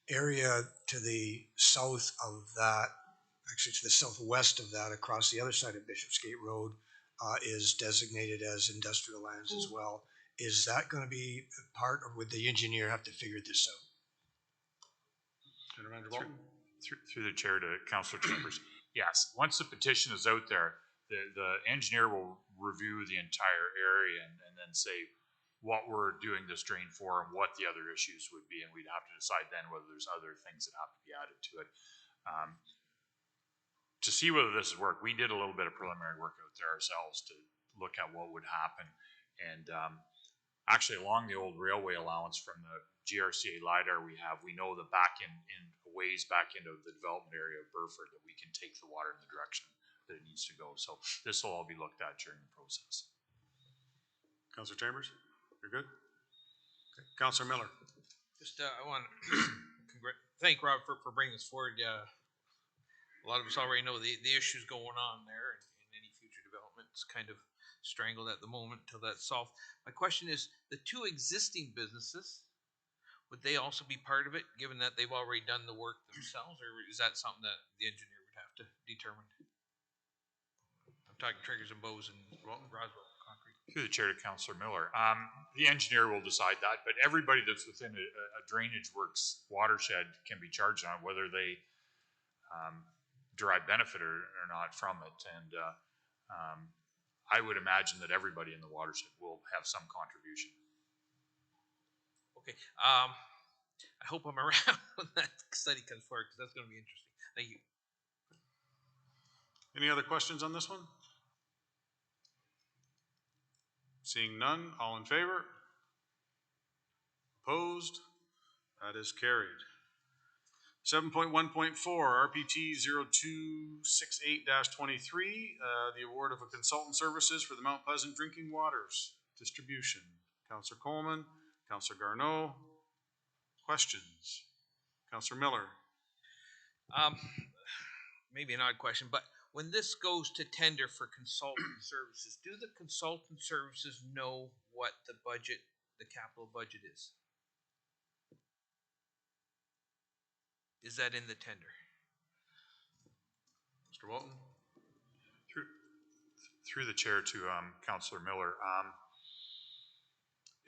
area to the south of that, actually to the southwest of that, across the other side of Bishopsgate Road, is designated as industrial lands as well. Is that going to be part, or would the engineer have to figure this out? Through the chair to Councillor Chambers. Yes, once the petition is out there, the engineer will review the entire area and then say what we're doing this drain for and what the other issues would be, and we'd have to decide then whether there's other things that have to be added to it. To see whether this would work, we did a little bit of preliminary work out there ourselves to look at what would happen, and actually along the old railway allowance from the GRCA LiDAR we know the back in ways back into the development area of Burford that we can take the water in the direction that it needs to go. So this will all be looked at during the process. Councillor Chambers, you're good? Okay. Councillor Miller. Just I want to thank Rob for bringing this forward. A lot of us already know the issues going on there, and any future developments kind of strangled at the moment until that's solved. My question is, the two existing businesses, would they also be part of it, given that they've already done the work themselves, or is that something that the engineer would have to determine? I'm talking Triggers and Bows and Roswell Concrete. Through the chair to Councillor Miller. The engineer will decide that, but everybody that's within a drainage works watershed can be charged on it, whether they derive benefit or not from it. And I would imagine that everybody in the watershed will have some contribution. Okay. I hope I'm around when that study comes forward, because that's going to be interesting. Thank you. Any other questions on this one? Seeing none, all in favor? Opposed? That is carried. 7.1.4, RPT 0268-23, the award of a consultant services for the Mount Pleasant Drinking Waters Distribution. Councillor Coleman, Councillor Garneau. Questions? Councillor Miller. Maybe an odd question, but when this goes to tender for consultant services, do the consultant services know what the budget, the capital budget is? Is that in the tender? Mr. Walton? Through the chair to Councillor Miller.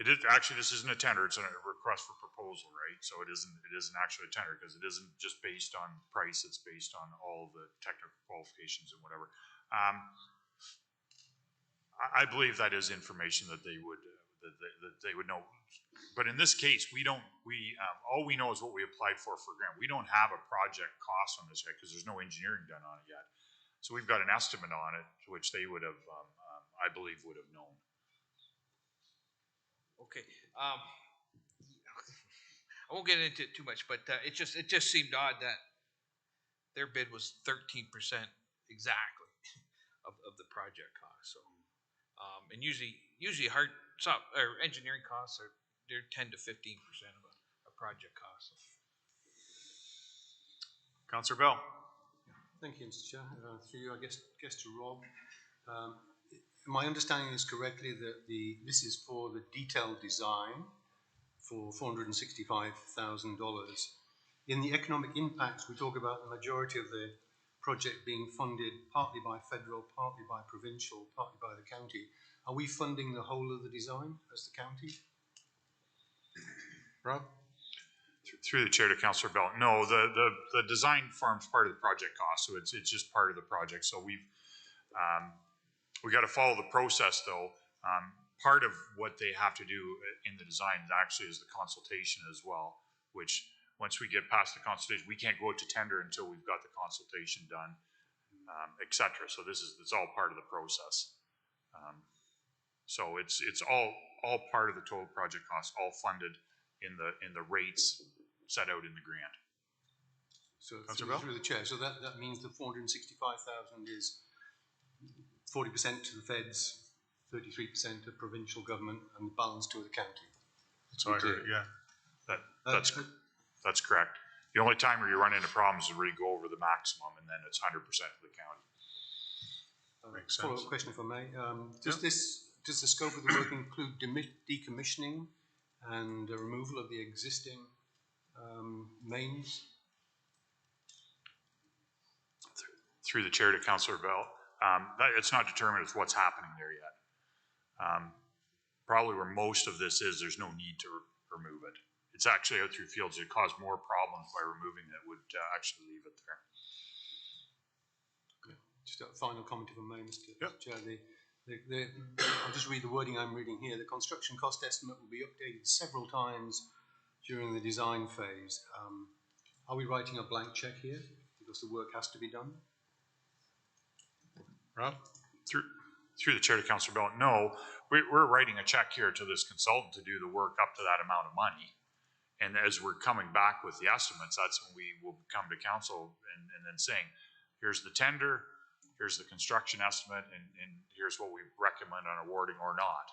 It is actually, this isn't a tender, it's a request for proposal, right? So it isn't actually a tender because it isn't just based on price, it's based on all the technical qualifications and whatever. I believe that is information that they would know. But in this case, all we know is what we applied for grant. We don't have a project cost on this yet because there's no engineering done on it yet. So we've got an estimate on it, which they would have, I believe, would have known. Okay. I won't get into it too much, but it just seemed odd that their bid was 13% exactly of the project cost. So, and usually engineering costs they're 10 to 15% of a project cost. Councillor Bell. Thank you, Mr. Chair. Through you, I guess to Rob. My understanding is correctly that this is for the detailed design for $465,000. In the economic impacts, we talk about the majority of the project being funded partly by federal, partly by provincial, partly by the county. Are we funding the whole of the design as the county? Rob? Through the chair to Councillor Bell. No, the design forms part of the project cost, so it's just part of the project. So we got to follow the process though. Part of what they have to do in the design actually is the consultation as well, which once we get past the consultation, we can't go to tender until we've got the consultation done, etc. So it's all part of the process. So it's all part of the total project cost, all funded in the rates set out in the grant. So through the chair, so that means the 465,000 is 40% to the feds, 33% to provincial government, and the balance to the county. That's what I heard. Yeah, that's correct. The only time where you run into problems is where you go over the maximum, and then it's 100% for the county. Makes sense. Follow-up question, if I may. Does the scope of the work include decommissioning and the removal of the existing mains? Through the chair to Councillor Bell, it's not determined as what's happening there yet. Probably where most of this is, there's no need to remove it. It's actually out through fields. It caused more problems by removing it. Would actually leave it there. Okay. Just a final comment, if I may, Mr. Chair. I'll just read the wording I'm reading here. The construction cost estimate will be updated several times during the design phase. Are we writing a blank check here because the work has to be done? Rob? Through the chair to Councillor Bell, no, we're writing a check here to this consultant to do the work up to that amount of money. And as we're coming back with the estimates, that's when we will come to council and then saying, here's the tender, here's the construction estimate, and here's what we recommend on awarding or not.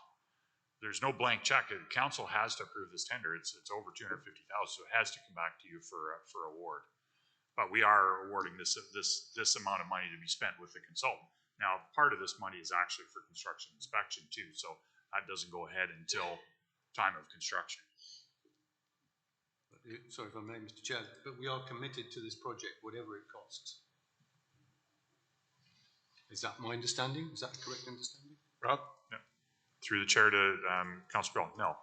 There's no blank check. Council has to approve this tender. It's over $250,000, so it has to come back to you for award. But we are awarding this amount of money to be spent with the consultant. Now, part of this money is actually for construction inspection too, so that doesn't go ahead until time of construction. Sorry if I may, Mr. Chair, but we are committed to this project, whatever it costs. Is that my understanding? Is that the correct understanding? Rob? No. Through the chair to Councillor Bell, no.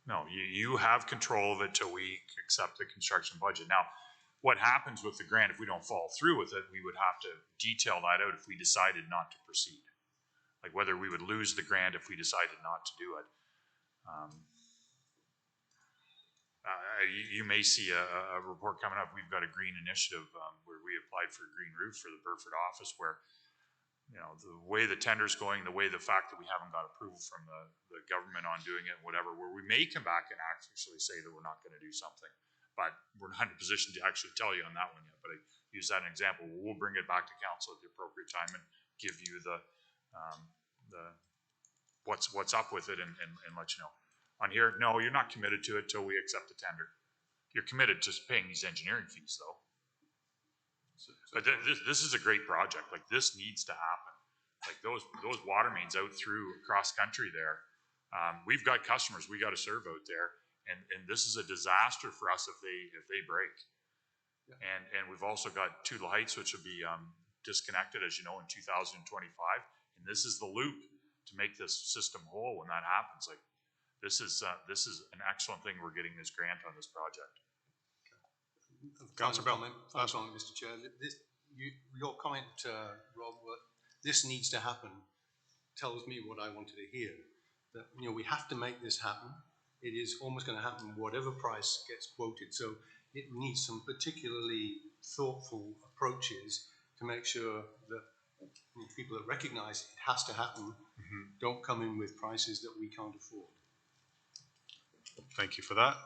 No, you have control of it till we accept the construction budget. Now, what happens with the grant if we don't follow through with it, we would have to detail that out if we decided not to proceed. Like whether we would lose the grant if we decided not to do it. You may see a report coming up. We've got a green initiative where we applied for a green roof for the Burford office where, you know, the way the tender's going, the way the fact that we haven't got approval from the government on doing it, whatever, where we may come back and actually say that we're not going to do something. But we're not in a position to actually tell you on that one yet. But I use that as an example. We'll bring it back to council at the appropriate time and give you the what's up with it and let you know. On here, no, you're not committed to it till we accept the tender. You're committed to paying these engineering fees, though. But this is a great project. Like, this needs to happen. Like, those water mains out through across country there. We've got customers we got to serve out there, and this is a disaster for us if they break. Yeah. And we've also got two lights which will be disconnected, as you know, in 2025. And this is the loop to make this system whole when that happens. Like, this is an excellent thing. We're getting this grant on this project. Councillor Bell, last one, Mr. Chair. Your comment, Rob, this needs to happen, tells me what I wanted to hear. That, you know, we have to make this happen. It is almost going to happen whatever price gets quoted. So it needs some particularly thoughtful approaches to make sure that people that recognise it has to happen don't come in with prices that we can't afford. Thank you for that.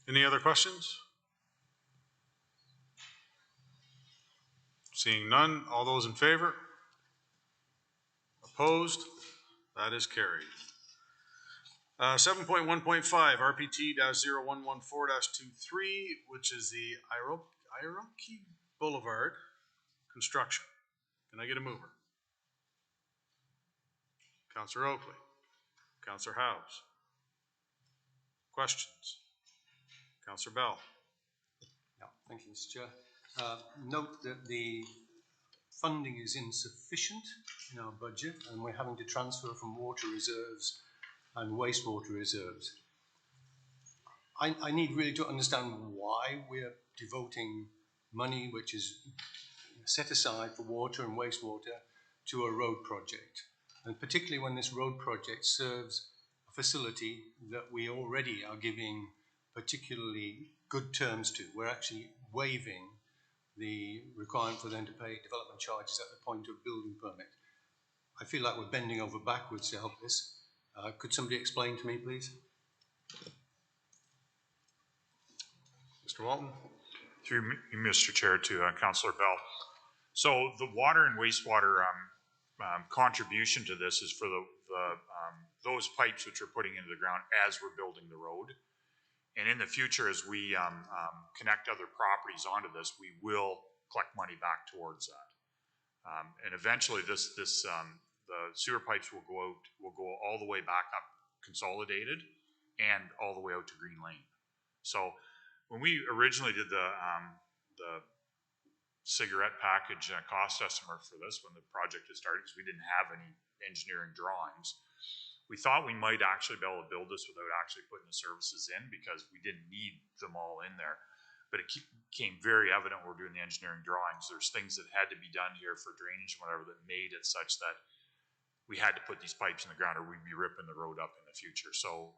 Any other questions? Seeing none, all those in favor? Opposed? That is carried. 7.1.5 RPT-0114-23, which is the Iroquois Boulevard construction. Can I get a mover? Councillor Oakley. Councillor Howes. Questions? Councillor Bell. Yeah, thank you, Mr. Chair. Note that the funding is insufficient in our budget, and we're having to transfer from water reserves and wastewater reserves. I need really to understand why we're devoting money which is set aside for water and wastewater to a road project, and particularly when this road project serves a facility that we already are giving particularly good terms to. We're actually waiving the requirement for them to pay development charges at the point of building permit. I feel like we're bending over backwards to help this. Could somebody explain to me, please? Mr. Walton. Through you, Mr. Chair, to Councillor Bell. So the water and wastewater contribution to this is for those pipes which we're putting into the ground as we're building the road. And in the future, as we connect other properties onto this, we will collect money back towards that. And eventually, the sewer pipes will go all the way back up Consolidated and all the way out to Green Lane. So when we originally did the cigarette package cost estimate for this, when the project had started, because we didn't have any engineering drawings, we thought we might actually be able to build this without actually putting the services in, because we didn't need them all in there. But it became very evident when we're doing the engineering drawings, there's things that had to be done here for drainage and whatever that made it such that we had to put these pipes in the ground or we'd be ripping the road up in the future. So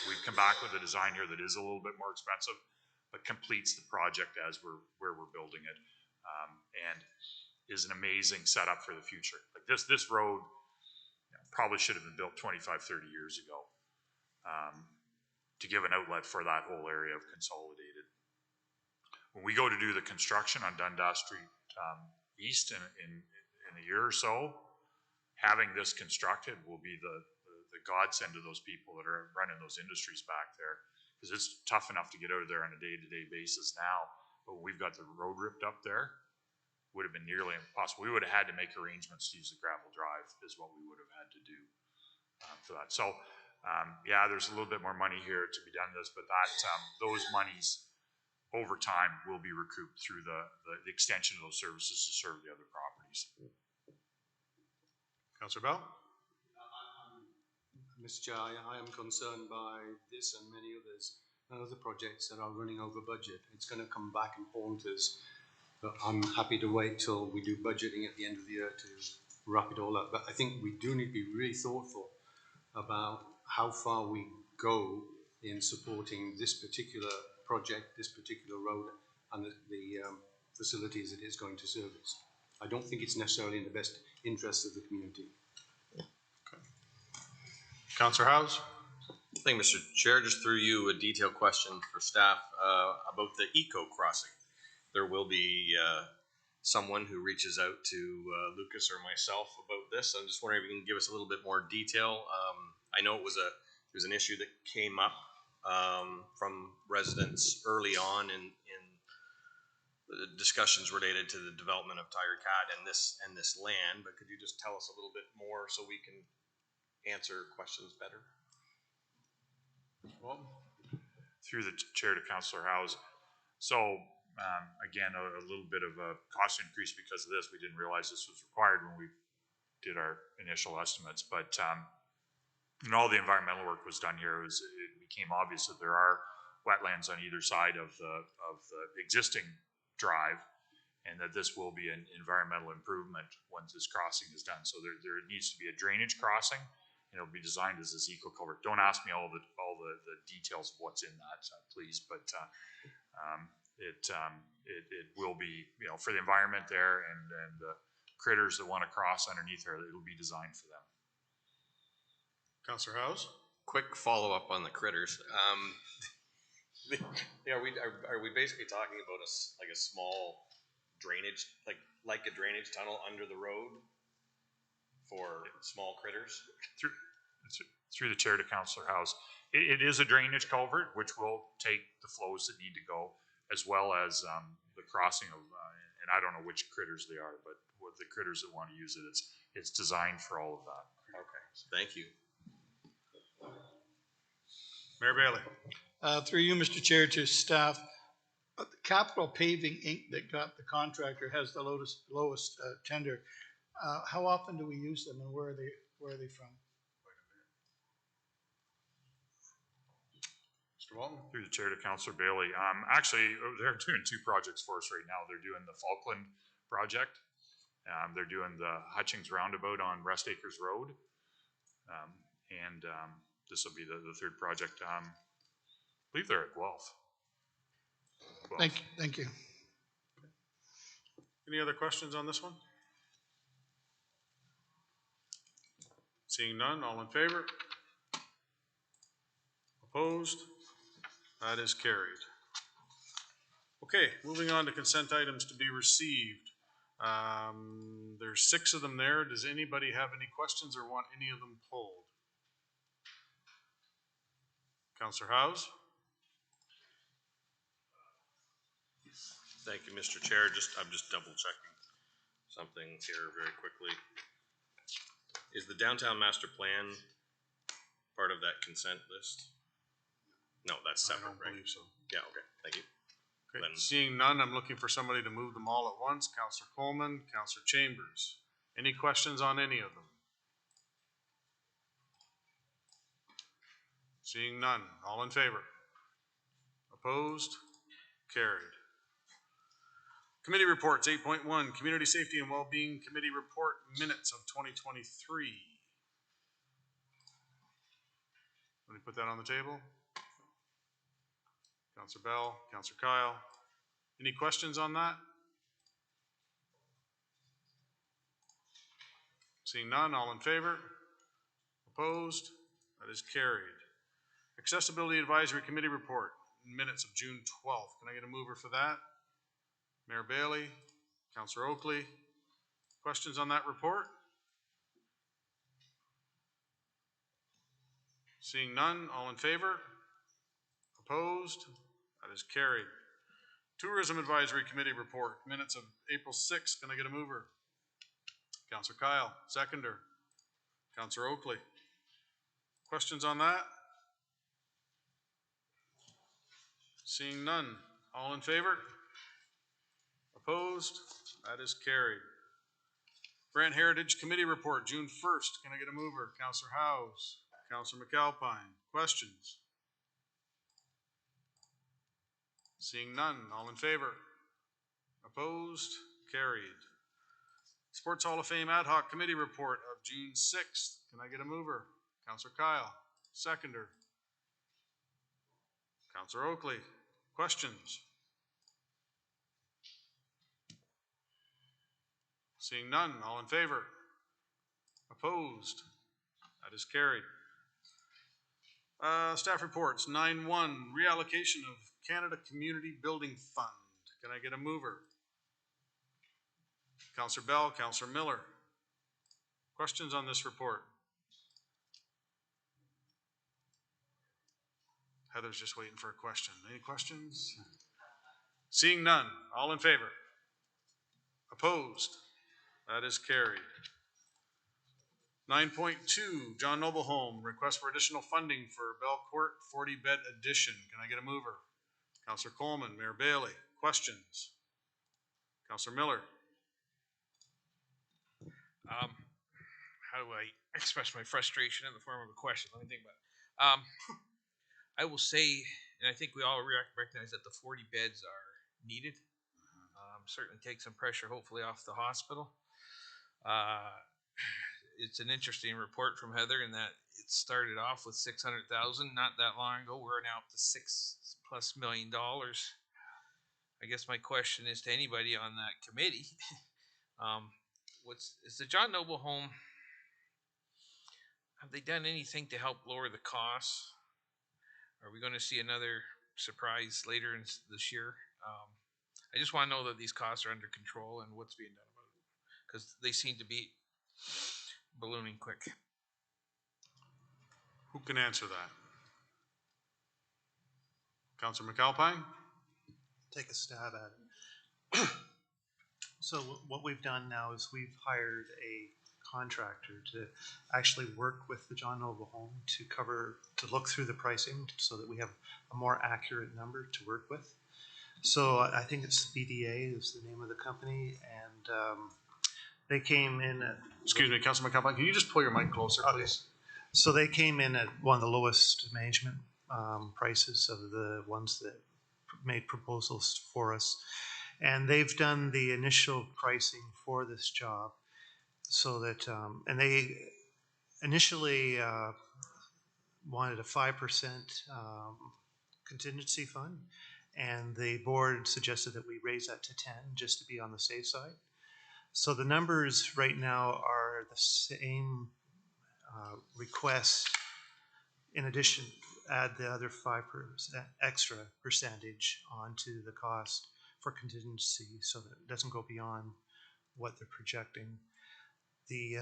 we've come back with a design here that is a little bit more expensive, but completes the project as where we're building it, and is an amazing setup for the future. Like this road, probably should have been built 25, 30 years ago to give an outlet for that whole area of Consolidated. When we go to do the construction on Dundas Street East in a year or so, having this constructed will be the godsend to those people that are running those industries back there, because it's tough enough to get out of there on a day-to-day basis now, but we've got the road ripped up there. Would have been nearly impossible. We would have had to make arrangements to use the gravel drive is what we would have had to do for that. So yeah, there's a little bit more money here to be done this, but that those monies over time will be recouped through the extension of those services to serve the other properties. Councillor Bell. Mr. Chair, I am concerned by this and many others and other projects that are running over budget. It's going to come back and haunt us. But I'm happy to wait till we do budgeting at the end of the year to wrap it all up. But I think we do need to be really thoughtful about how far we go in supporting this particular project, this particular road, and the facilities it is going to service. I don't think it's necessarily in the best interest of the community. Councillor House? Thank you, Mr. Chair. Just through you, a detailed question for staff about the eco crossing. There will be someone who reaches out to Lucas or myself about this. I'm just wondering if you can give us a little bit more detail. I know it was an issue that came up from residents early on in the discussions related to the development of Tiger Cat and this land. But could you just tell us a little bit more so we can answer questions better? Well, Through the chair to Councillor House. So again, a little bit of a cost increase because of this. We didn't realize this was required when we did our initial estimates, but and all the environmental work was done here. It became obvious that there are wetlands on either side of the existing drive, and that this will be an environmental improvement once this crossing is done. So there needs to be a drainage crossing. It'll be designed as this eco culvert. Don't ask me all the details of what's in that, please. But it will be, for the environment there and the critters that want to cross underneath there. It'll be designed for them. Councillor House? Quick follow up on the critters. Are we basically talking about a small drainage, like a drainage tunnel under the road for small critters? Through the chair to Councillor House, it is a drainage culvert which will take the flows that need to go, as well as the crossing of, and I don't know which critters they are, but with the critters that want to use it, it's designed for all of that. Okay, thank you. Mayor Bailey. Through you, Mr. Chair, to staff, Capital Paving Inc. that got the contractor has the lowest tender. How often do we use them, and where are they from? Mr. Walton? Through the chair to Councillor Bailey. Actually, they're doing two projects for us right now. They're doing the Falkland project. They're doing the Hutchings Roundabout on Rest Acres Road. And this will be the third project. I believe they're at Guelph. Thank you. Any other questions on this one? Seeing none, all in favor? Opposed? That is carried. Okay, moving on to consent items to be received. There's 6 of them there. Does anybody have any questions or want any of them pulled? Councillor House? Thank you, Mr. Chair. I'm just double checking something here very quickly. Is the downtown master plan part of that consent list? No, that's separate, right? I don't believe so. Yeah, okay, thank you. Okay. Then- Seeing none, I'm looking for somebody to move them all at once. Councillor Coleman, Councillor Chambers. Any questions on any of them? Seeing none, all in favor? Opposed? Carried. Committee reports, 8.1, Community Safety and Wellbeing Committee Report, minutes of 2023. Let me put that on the table. Councillor Bell, Councillor Kyle. Any questions on that? Seeing none, all in favor? Opposed? That is carried. Accessibility Advisory Committee Report, minutes of June 12th. Can I get a mover for that? Mayor Bailey, Councillor Oakley. Questions on that report? Seeing none, all in favor? Opposed? That is carried. Tourism Advisory Committee Report, minutes of April 6th. Can I get a mover? Councillor Kyle, seconder. Councillor Oakley. Questions on that? Seeing none, all in favor? Opposed? That is carried. Grant Heritage Committee Report, June 1st. Can I get a mover? Councillor Howes, Councillor McAlpine. Questions? Seeing none, all in favor? Opposed? Carried. Sports Hall of Fame Ad Hoc Committee Report of June 6th. Can I get a mover? Councillor Kyle, seconder. Counselor Oakley, questions? Seeing none, all in favor? Opposed? That is carried. Staff reports, 9.1, reallocation of Canada Community Building Fund. Can I get a mover? Counselor Bell, Counselor Miller. Questions on this report? Heather's just waiting for a question. Any questions? Seeing none, all in favor? Opposed? That is carried. 9.2, John Noble Home, request for additional funding for Bell Court 40-bed addition. Can I get a mover? Councillor Coleman, Mayor Bailey. Questions? Councillor Miller. How do I express my frustration in the form of a question? Let me think about it. I will say, and I think we all recognize that the 40 beds are needed. Certainly take some pressure, hopefully, off the hospital. It's an interesting report from Heather in that it started off with 600,000 not that long ago. We're now up to $6+ million. I guess my question is to anybody on that committee: is the John Noble Home? Have they done anything to help lower the costs? Are we going to see another surprise later in this year? I just want to know that these costs are under control and what's being done about it, because they seem to be ballooning quick. Who can answer that? Councillor McAlpine? Take a stab at it. So what we've done now is we've hired a contractor to actually work with the John Noble Home to look through the pricing so that we have a more accurate number to work with. So I think it's BDA is the name of the company, and they came in at... Excuse me, Councilor McAlpine, can you just pull your mic closer, please? So they came in at one of the lowest management prices of the ones that made proposals for us. And they've done the initial pricing for this job so that, and they initially wanted a 5% contingency fund, and the board suggested that we raise that to 10 just to be on the safe side. So the numbers right now are the same request. In addition, add the other 5% extra percentage onto the cost for contingency so that it doesn't go beyond what they're projecting. We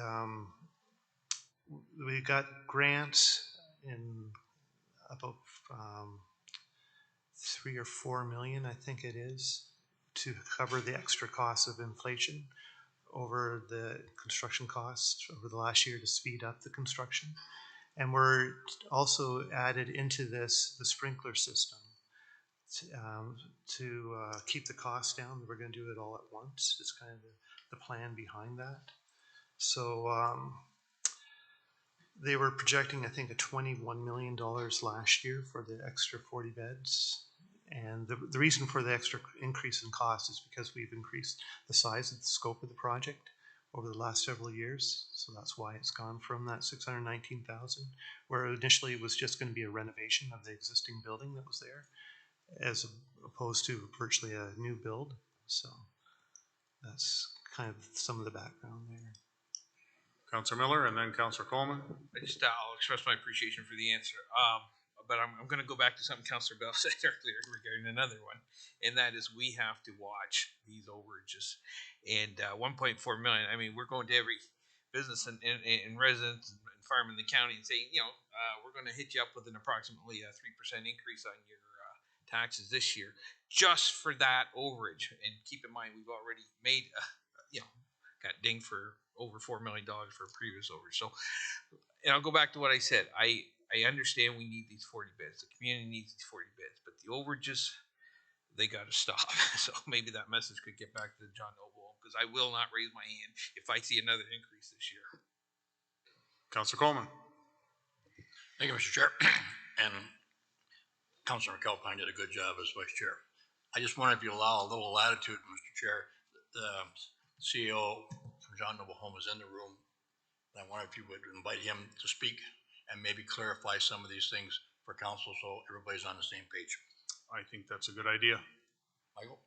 got grants in about 3 or 4 million, I think it is, to cover the extra costs of inflation over the construction costs over the last year to speed up the construction. And we're also added into this the sprinkler system to keep the costs down. We're going to do it all at once. It's kind of the plan behind that. So they were projecting, I think, a $21 million last year for the extra 40 beds. And the reason for the extra increase in cost is because we've increased the size of the scope of the project over the last several years. So that's why it's gone from that 619,000, where initially it was just going to be a renovation of the existing building that was there, as opposed to virtually a new build. So that's kind of some of the background there. Councillor Miller and then Councillor Coleman. I'll express my appreciation for the answer. But I'm going to go back to something Councillor Bell said earlier regarding another one, and that is we have to watch these overages. And 1.4 million, I mean, we're going to every business and resident and farm in the county and saying, we're going to hit you up with an approximately 3% increase on your taxes this year, just for that overage. And keep in mind, we've already made, got dinged for over $4 million for a previous overage. So, and I'll go back to what I said. I understand we need these 40 beds. The community needs these 40 beds, but the overages, they got to stop. So maybe that message could get back to John Noble, because I will not raise my hand if I see another increase this year. Councillor Coleman. Thank you, Mr. Chair. And Councillor McAlpine did a good job as Vice Chair. I just wonder if you allow a little latitude, Mr. Chair. The CEO from John Noble Home is in the room. And I wonder if you would invite him to speak and maybe clarify some of these things for council, so everybody's on the same page. I think that's a good idea. Michael?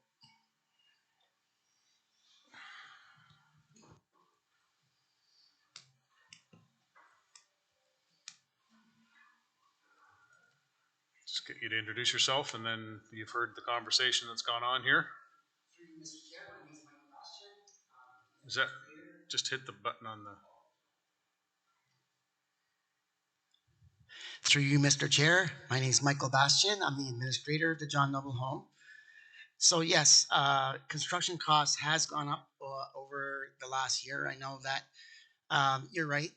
Just get you to introduce yourself, and then you've heard the conversation that's gone on here. Is that, just hit the button on the. Through you, Mr. Chair, my name is Michael Bastian. I'm the administrator of the John Noble Home. So yes, construction costs has gone up over the last year. I know that. You're right.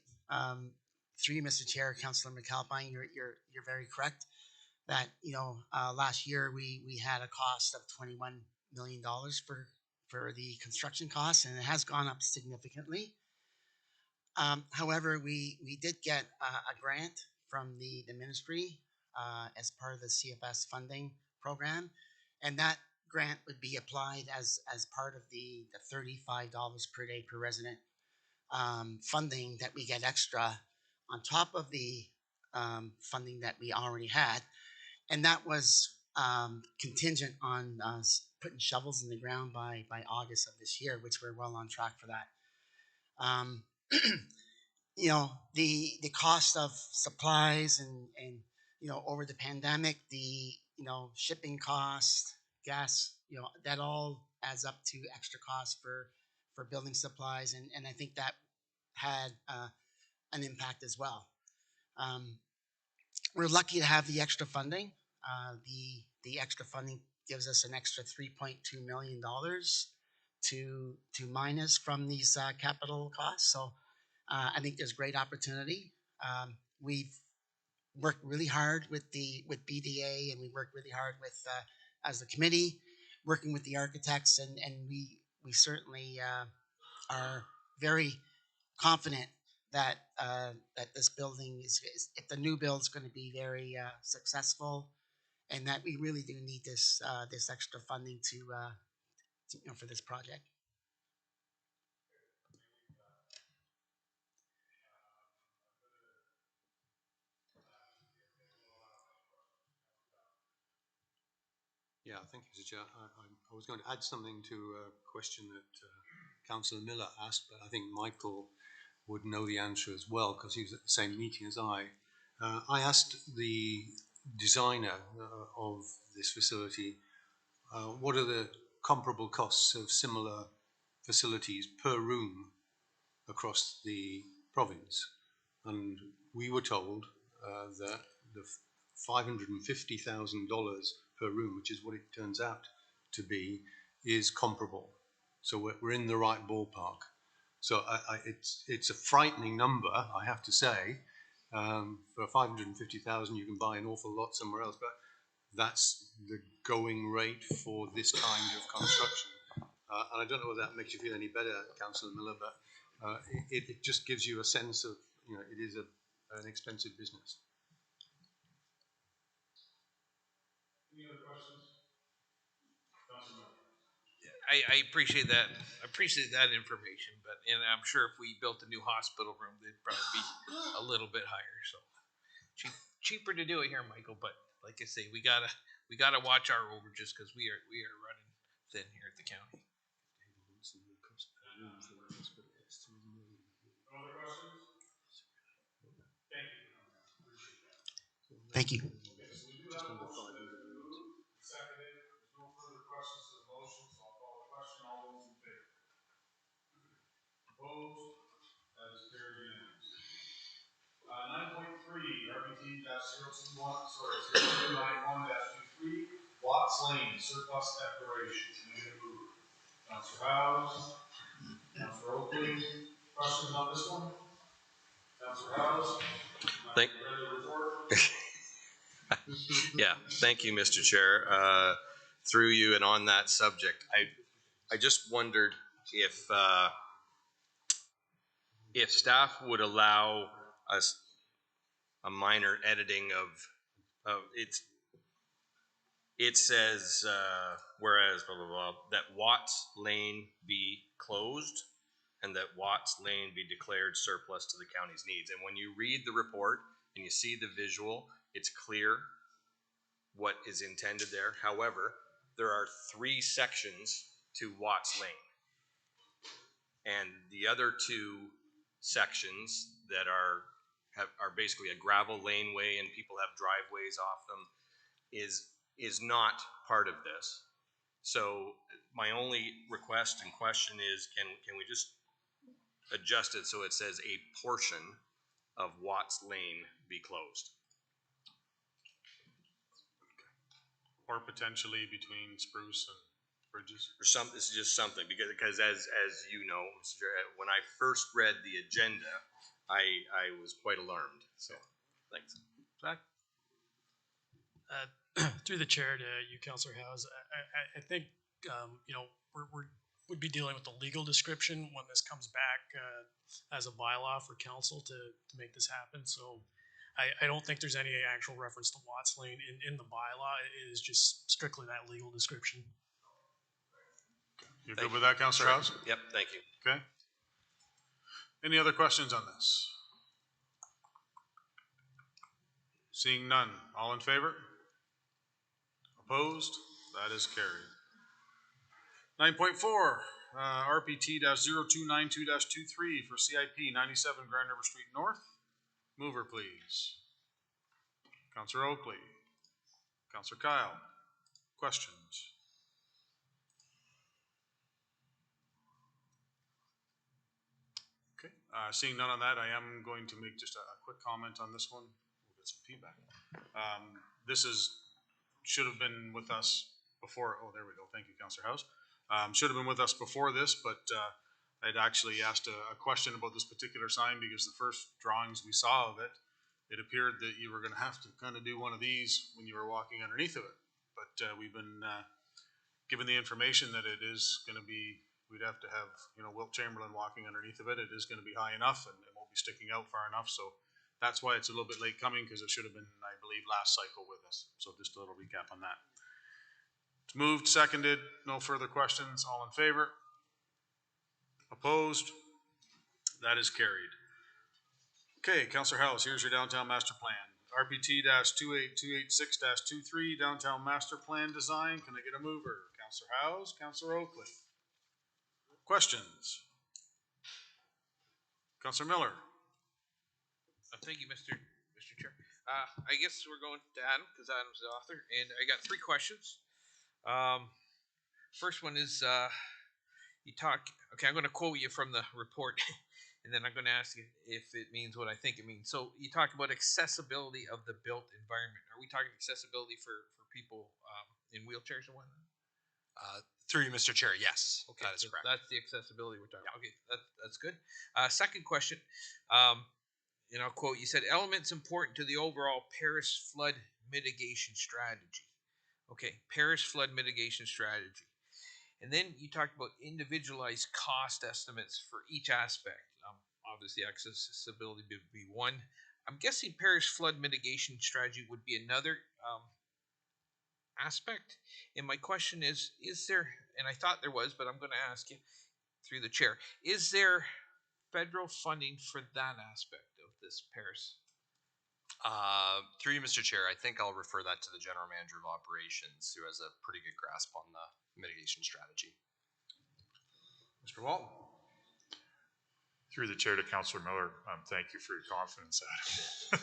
Through you, Mr. Chair, Councillor McAlpine, you're very correct. That last year we had a cost of $21 million for the construction costs, and it has gone up significantly. However, we did get a grant from the ministry as part of the CFS funding program, and that grant would be applied as part of the $35 per day per resident funding that we get extra on top of the funding that we already had, and that was contingent on putting shovels in the ground by August of this year, which we're well on track for that. The cost of supplies and over the pandemic, the shipping cost, gas, that all adds up to extra costs for building supplies, and I think that had an impact as well. We're lucky to have the extra funding. The extra funding gives us an extra $3.2 million to minus from these capital costs. So I think there's great opportunity. We've worked really hard with BDA, and we worked really hard with as a committee, working with the architects, and we certainly are very confident that that this building is if the new build is going to be very successful, and that we really do need this this extra funding to for this project. Yeah, thank you, Mr. Chair. I was going to add something to a question that Councillor Miller asked, but I think Michael would know the answer as well because he was at the same meeting as I. I asked the designer of this facility, what are the comparable costs of similar facilities per room across the province? And we were told that the $550,000 per room, which is what it turns out to be, is comparable. So we're in the right ballpark. So it's a frightening number, I have to say. For 550,000, you can buy an awful lot somewhere else, but that's the going rate for this kind of construction. And I don't know whether that makes you feel any better, Councillor Miller, but it just gives you a sense of, it is an expensive business. Any other questions? I appreciate that. I appreciate that information, and I'm sure if we built a new hospital room, they'd probably be a little bit higher. So cheaper to do it here, Michael. But like I say, we gotta watch our overages because we are running thin here at the county. Other questions? Thank you. Okay, so we do have a motion that we moved, seconded. There's no further questions to the motion, so I'll call the question. All those in favor? Opposed? That is carried unanimously. 9.3, RBT-021, Watts Lane, surplus declaration. Committee approved. Councillor Howes, Councillor Oakley, questions on this one? Councillor Howes? Yeah, thank you, Mr. Chair. Through you and on that subject, I just wondered if staff would allow us a minor editing of it says whereas blah blah blah that Watts Lane be closed and that Watts Lane be declared surplus to the county's needs. And when you read the report and you see the visual, It's clear what is intended there. However, there are 3 sections to Watts Lane. And the other 2 sections that are basically a gravel laneway and people have driveways off them is not part of this. So my only request and question is, can we just adjust it so it says a portion of Watts Lane be closed? Or potentially between Spruce and Bridges? Or some, this is just something, because as you know, Mr. Chair, when I first read the agenda, I was quite alarmed, so, thanks. Zach? Through the chair to you, Councillor Howes, I think, you know, we'd be dealing with the legal description when this comes back as a bylaw for council to make this happen. So I don't think there's any actual reference to Watts Lane in the bylaw. It is just strictly that legal description. You're good with that, Councillor Howes? Yep, thank you. Okay. Any other questions on this? Seeing none. All in favor? Opposed? That is carried. 9.4, RPT-0292-23 for CIP 97 Grand River Street North. Mover, please. Councillor Oakley. Councillor Kyle. Questions? Okay. Seeing none on that, I am going to make just a quick comment on this one. We'll get some feedback. This should have been with us before. Oh, there we go. Thank you, Councillor Howes. Should have been with us before this, but I'd actually asked a question about this particular sign because the first drawings we saw of it, it appeared that you were going to have to kind of do one of these when you were walking underneath of it. But we've been given the information that it is going to be, we'd have to have, you know, Wilt Chamberlain walking underneath of it. It is going to be high enough and it won't be sticking out far enough. So that's why it's a little bit late coming, because it should have been, I believe, last cycle with us. So just a little recap on that. It's moved, seconded, no further questions. All in favor? Opposed? That is carried. Okay, Councillor Howes, here's your downtown master plan. RPT-28286-23 downtown master plan design. Can I get a mover? Councillor Howes, Councillor Oakley. Questions? Councillor Miller. Thank you, Mr. Chair. I guess we're going to Adam because Adam's the author, and I got 3 questions. First one is you talk. Okay, I'm going to quote you from the report, and then I'm going to ask you if it means what I think it means. So you talk about accessibility of the built environment. Are we talking accessibility for people in wheelchairs and whatnot? Through you, Mr. Chair, yes, Okay, that is so correct. that's the accessibility we're talking about. Okay, that's good. Second question. And I'll quote, you said, elements important to the overall Paris flood mitigation strategy. Okay, Paris flood mitigation strategy. And then you talked about individualized cost estimates for each aspect. Obviously, accessibility would be one. I'm guessing Paris flood mitigation strategy would be another aspect. And my question is there, and I thought there was, but I'm going to ask you through the chair, is there federal funding for that aspect of this Paris? Through you, Mr. Chair, I think I'll refer that to the General Manager of Operations, who has a pretty good grasp on the mitigation strategy. Mr. Walton. Through the chair to Councillor Miller, thank you for your confidence, Adam.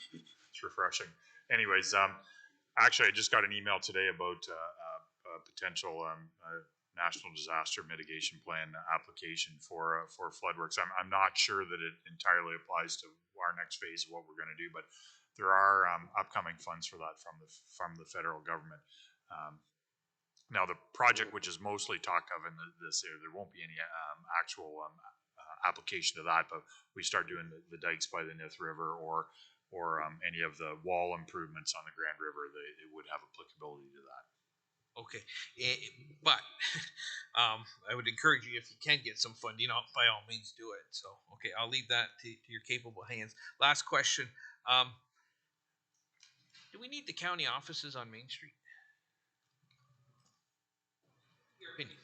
It's refreshing. Anyways, actually, I just got an email today about a potential national disaster mitigation plan application for floodworks. I'm not sure that it entirely applies to our next phase of what we're going to do, but there are upcoming funds for that from the federal government. Now, the project, which is mostly talk of in this area, there won't be any actual application to that, but we start doing the dikes by the Nith River or any of the wall improvements on the Grand River, it would have applicability to that. Okay, but I would encourage you, if you can get some funding, by all means do it. So, okay, I'll leave that to your capable hands. Last question. Do we need the county offices on Main Street? Your opinion.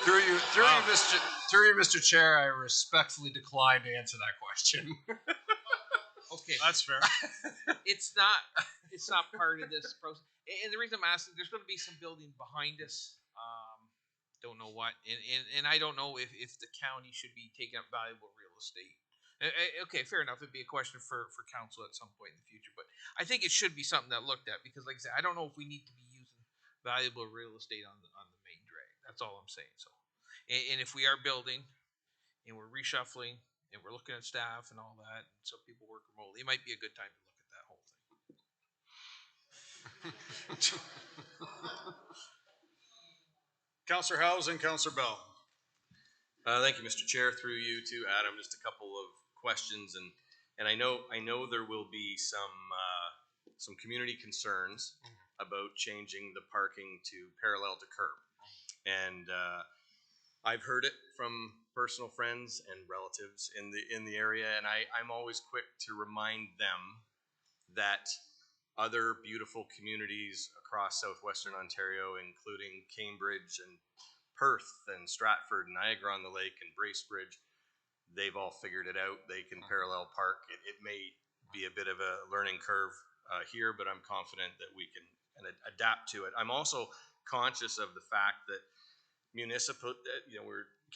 Through you, Mr. Chair, I respectfully decline to answer that question. Okay. That's fair. It's not part of this process. And the reason I'm asking, there's going to be some building behind us. Don't know what, and I don't know if the county should be taking up valuable real estate. Okay, fair enough. It'd be a question for council at some point in the future, but I think it should be something that looked at because, like I said, I don't know if we need to be using valuable real estate on the main drag. That's all I'm saying. So, and if we are building and we're reshuffling and we're looking at staff and all that, and some people work remotely, it might be a good time to look at that whole thing. Councillor Howes and Councillor Bell. Thank you, Mr. Chair. Through you to Adam, just a couple of questions, and I know there will be some community concerns about changing the parking to parallel to curb, and I've heard it from personal friends and relatives in the area, and I'm always quick to remind them that other beautiful communities across southwestern Ontario, including Cambridge and Perth and Stratford, Niagara-on-the-Lake and Bracebridge, they've all figured it out. They can parallel park. It may be a bit of a learning curve here, but I'm confident that we can adapt to it. I'm also conscious of the fact that municipal,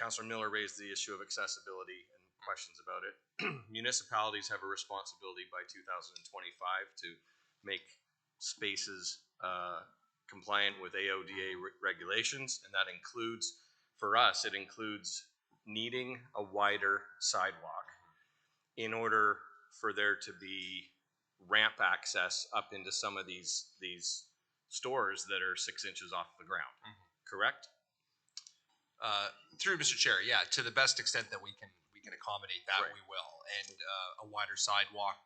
Councillor Miller raised the issue of accessibility and questions about it. Municipalities have a responsibility by 2025 to make spaces compliant with AODA regulations, and that includes, for us, it includes needing a wider sidewalk in order for there to be ramp access up into some of these stores that are 6 inches off the ground. Correct? Through Mr. Chair, yeah, to the best extent that we can accommodate that, Right. we will. And a wider sidewalk,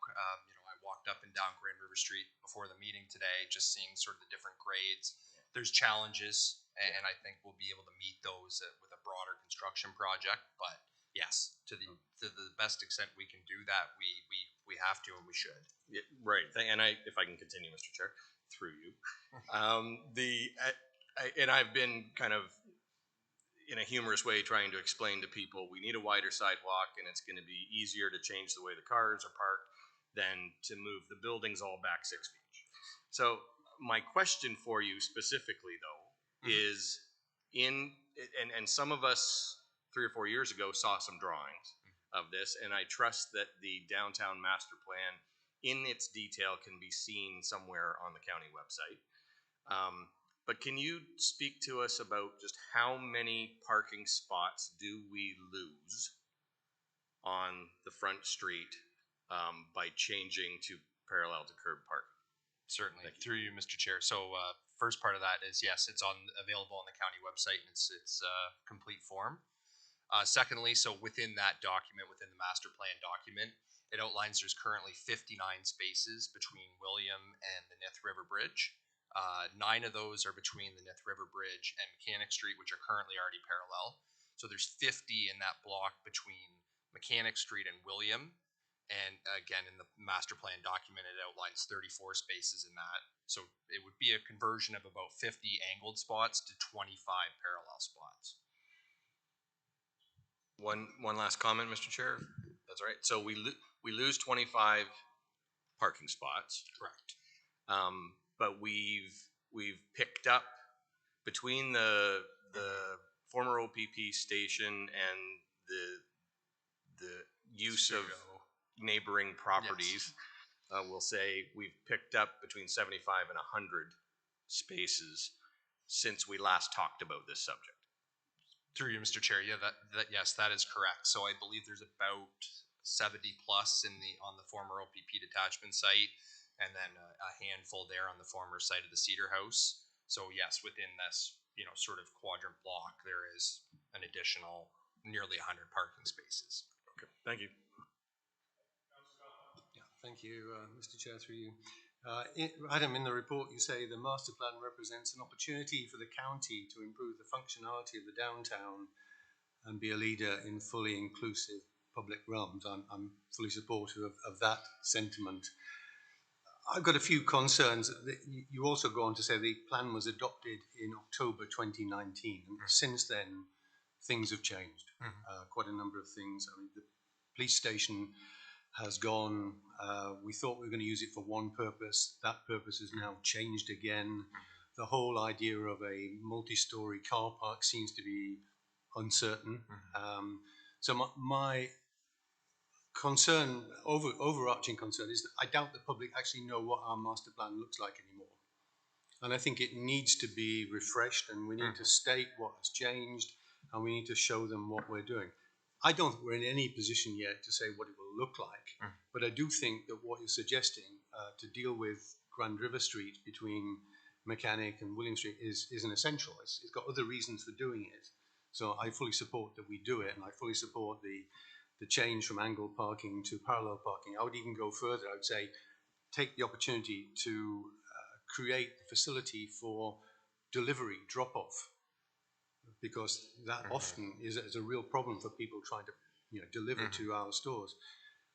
I walked up and down Grand River Street before the meeting today, just seeing sort of the different grades. There's challenges, and I think we'll be able to meet those with a broader construction project. But yes, to the best extent we can do that, we have to and we should. Yeah, right. And if I can continue, Mr. Chair, through you, and I've been kind of in a humorous way trying to explain to people we need a wider sidewalk, and it's going to be easier to change the way the cars are parked than to move the buildings all back 6 feet. So my question for you specifically, though, is and some of us 3 or 4 years ago saw some drawings of this, and I trust that the downtown master plan in its detail can be seen somewhere on the county website. But can you speak to us about just how many parking spots do we lose on the front street by changing to parallel to curb parking? Certainly, through you, Mr. Chair. So first part of that is yes, it's available on the county website, and it's complete form. Secondly, so within that document, within the master plan document, it outlines there's currently 59 spaces between William and the Nith River Bridge. 9 of those are between the Nith River Bridge and Mechanic Street, which are currently already parallel. So there's 50 in that block between Mechanic Street and William. And again, in the master plan document, it outlines 34 spaces in that. So it would be a conversion of about 50 angled spots to 25 parallel spots. One last comment, Mr. Chair. That's right. So we lose 25 parking spots. Correct. But we've picked up between the former OPP station and the use of neighboring properties. Yes. We'll say we've picked up between 75 and 100 spaces since we last talked about this subject. Through you, Mr. Chair. Yeah, yes, that is correct. So I believe there's about 70 plus on the former OPP detachment site, and then a handful there on the former site of the Cedar House. So yes, within this sort of quadrant block, there is an additional nearly 100 parking spaces. Okay, thank you. Yeah, thank you, Mr. Chair, through you. Adam, in the report you say the master plan represents an opportunity for the county to improve the functionality of the downtown and be a leader in fully inclusive public realms. I'm fully supportive of that sentiment. I've got a few concerns. You also go on to say the plan was adopted in October 2019, and since then things have changed. Quite a number of things. I mean, the police station has gone. We thought we were going to use it for one purpose. That purpose has now changed again. The whole idea of a multi-story car park seems to be uncertain. So my concern, overarching concern, is that I doubt the public actually know what our master plan looks like anymore. And I think it needs to be refreshed, and we need to state what has changed, and we need to show them what we're doing. I don't think we're in any position yet to say what it will look like, but I do think that what you're suggesting to deal with Grand River Street between Mechanic and William Street is an essential. It's got other reasons for doing it. So I fully support that we do it, and I fully support the change from angled parking to parallel parking. I would even go further. I would say take the opportunity to create the facility for delivery, drop-off, because that often is a real problem for people trying to deliver to our stores.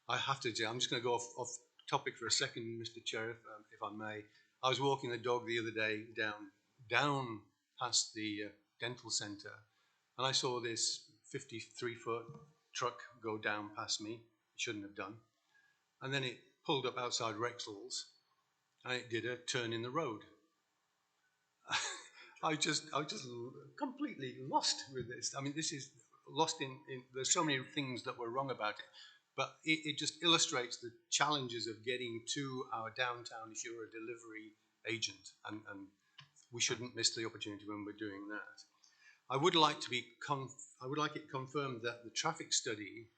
I have to say, I'm just going to go off topic for a second, Mr. Chair, if I may. I was walking the dog the other day down past the dental centre, and I saw this 53-foot truck go down past me. It shouldn't have done. And then it pulled up outside Rexall's, and it did a turn in the road. I was just completely lost with this. I mean, this is lost in there's so many things that were wrong about it, but it just illustrates the challenges of getting to our downtown if you're a delivery agent, and we shouldn't miss the opportunity when we're doing that. I would like it confirmed that the traffic study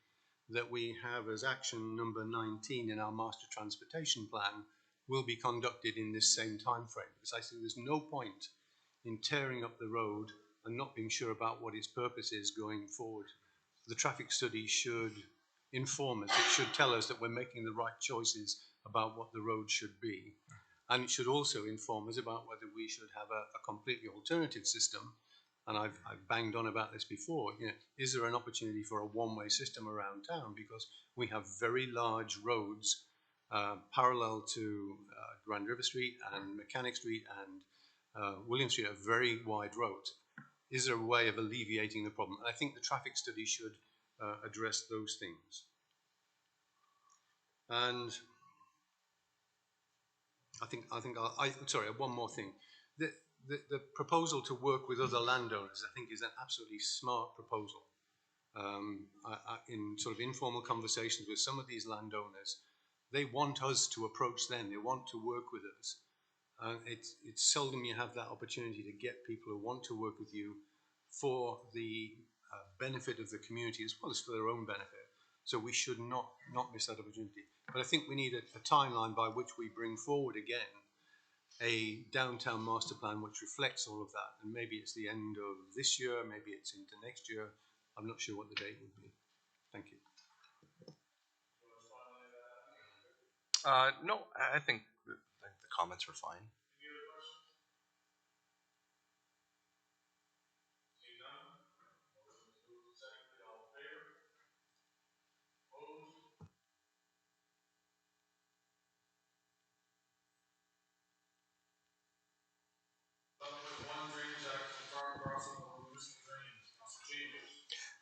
that we have as action number 19 in our master transportation plan will be conducted in this same time frame, because I think there's no point in tearing up the road and not being sure about what its purpose is going forward. The traffic study should inform us. It should tell us that we're making the right choices about what the road should be. And it should also inform us about whether we should have a completely alternative system. And I've banged on about this before. Is there an opportunity for a one-way system around town? Because we have very large roads parallel to Grand River Street and Mechanic Street and William Street, are very wide roads. Is there a way of alleviating the problem? I think the traffic study should address those things. And sorry, one more thing. The proposal to work with other landowners, I think, is an absolutely smart proposal. In sort of informal conversations with some of these landowners, they want us to approach them. They want to work with us. It's seldom you have that opportunity to get people who want to work with you for the benefit of the community as well as for their own benefit. So we should not miss that opportunity. But I think we need a timeline by which we bring forward again a downtown master plan which reflects all of that. And maybe it's the end of this year, maybe it's into next year. I'm not sure what the date would be. Thank you. No, I think the comments were fine.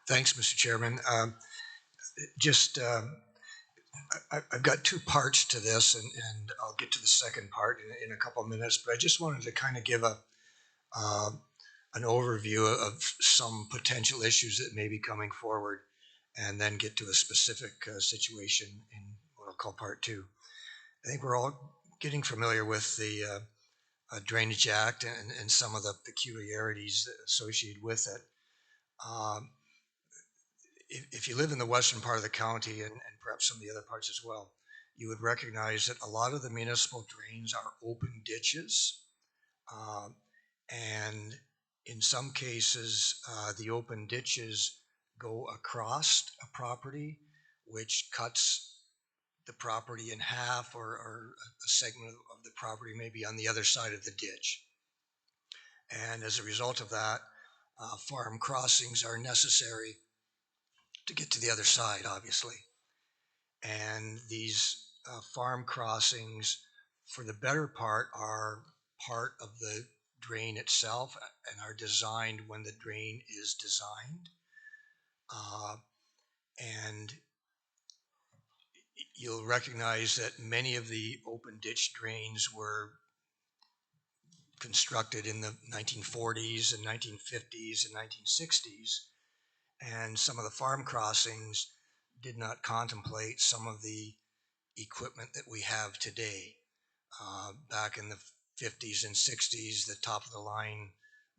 Thanks, Mr. Chairman. I've got two parts to this, and I'll get to the second part in a couple of minutes, but I just wanted to kind of give an overview of some potential issues that may be coming forward, and then get to a specific situation in what I'll call part two. I think we're all getting familiar with the Drainage Act and some of the peculiarities associated with it. If you live in the western part of the county and perhaps some of the other parts as well, you would recognize that a lot of the municipal drains are open ditches. And in some cases, the open ditches go across a property, which cuts the property in half, or a segment of the property may be on the other side of the ditch. And as a result of that, farm crossings are necessary to get to the other side, obviously. And these farm crossings, for the better part, are part of the drain itself and are designed when the drain is designed. And you'll recognize that many of the open ditch drains were constructed in the 1940s and 1950s and 1960s, and some of the farm crossings did not contemplate some of the equipment that we have today. Back in the 50s and 60s, the top of the line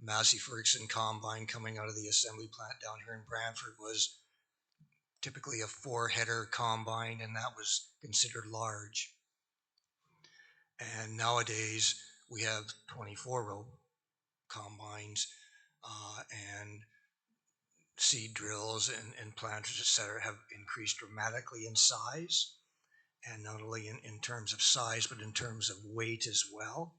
Massey Ferguson combine coming out of the assembly plant down here in Brantford was typically a 4-header combine, and that was considered large. And nowadays we have 24-row combines, and seed drills and planters, et cetera, have increased dramatically in size, and not only in terms of size, but in terms of weight as well.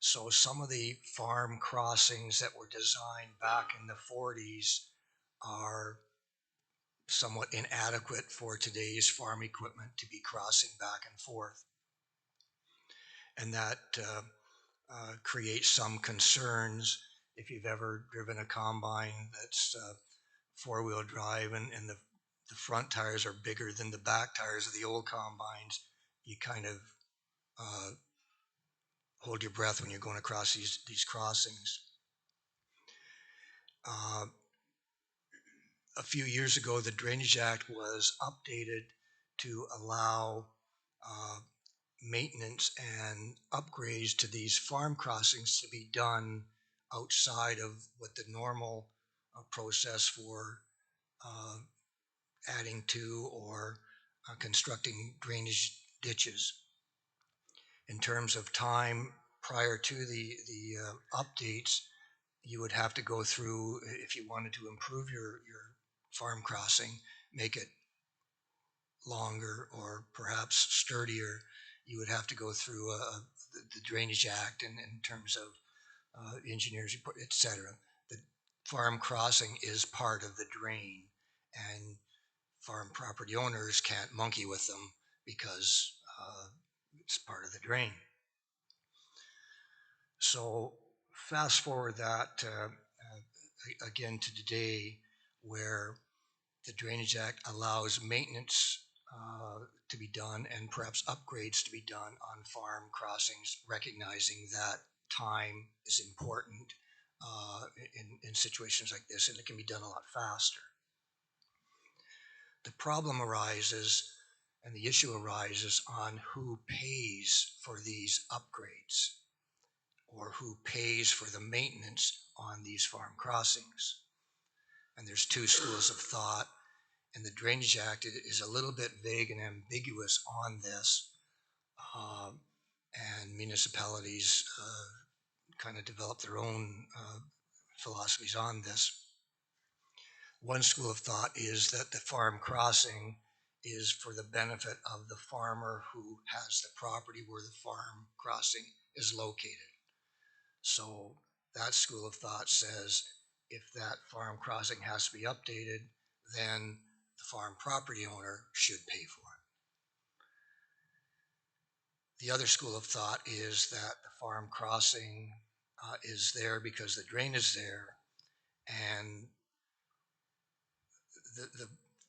So some of the farm crossings that were designed back in the 40s are somewhat inadequate for today's farm equipment to be crossing back and forth. And that creates some concerns if you've ever driven a combine that's 4-wheel drive and the front tires are bigger than the back tires of the old combines. You kind of hold your breath when you're going across these crossings. A few years ago, the Drainage Act was updated to allow maintenance and upgrades to these farm crossings to be done outside of what the normal process for adding to or constructing drainage ditches. In terms of time prior to the updates, you would have to go through, if you wanted to improve your farm crossing, make it longer or perhaps sturdier, you would have to go through the Drainage Act in terms of engineers report, etc. The farm crossing is part of the drain, and farm property owners can't monkey with them because it's part of the drain. So fast forward that again to today, where the Drainage Act allows maintenance to be done and perhaps upgrades to be done on farm crossings, recognizing that time is important in situations like this, and it can be done a lot faster. The problem arises, and the issue arises, on who pays for these upgrades or who pays for the maintenance on these farm crossings. And there's two schools of thought, and the Drainage Act is a little bit vague and ambiguous on this, and municipalities kind of develop their own philosophies on this. One school of thought is that the farm crossing is for the benefit of the farmer who has the property where the farm crossing is located. So that school of thought says if that farm crossing has to be updated, then the farm property owner should pay for it. The other school of thought is that the farm crossing is there because the drain is there, and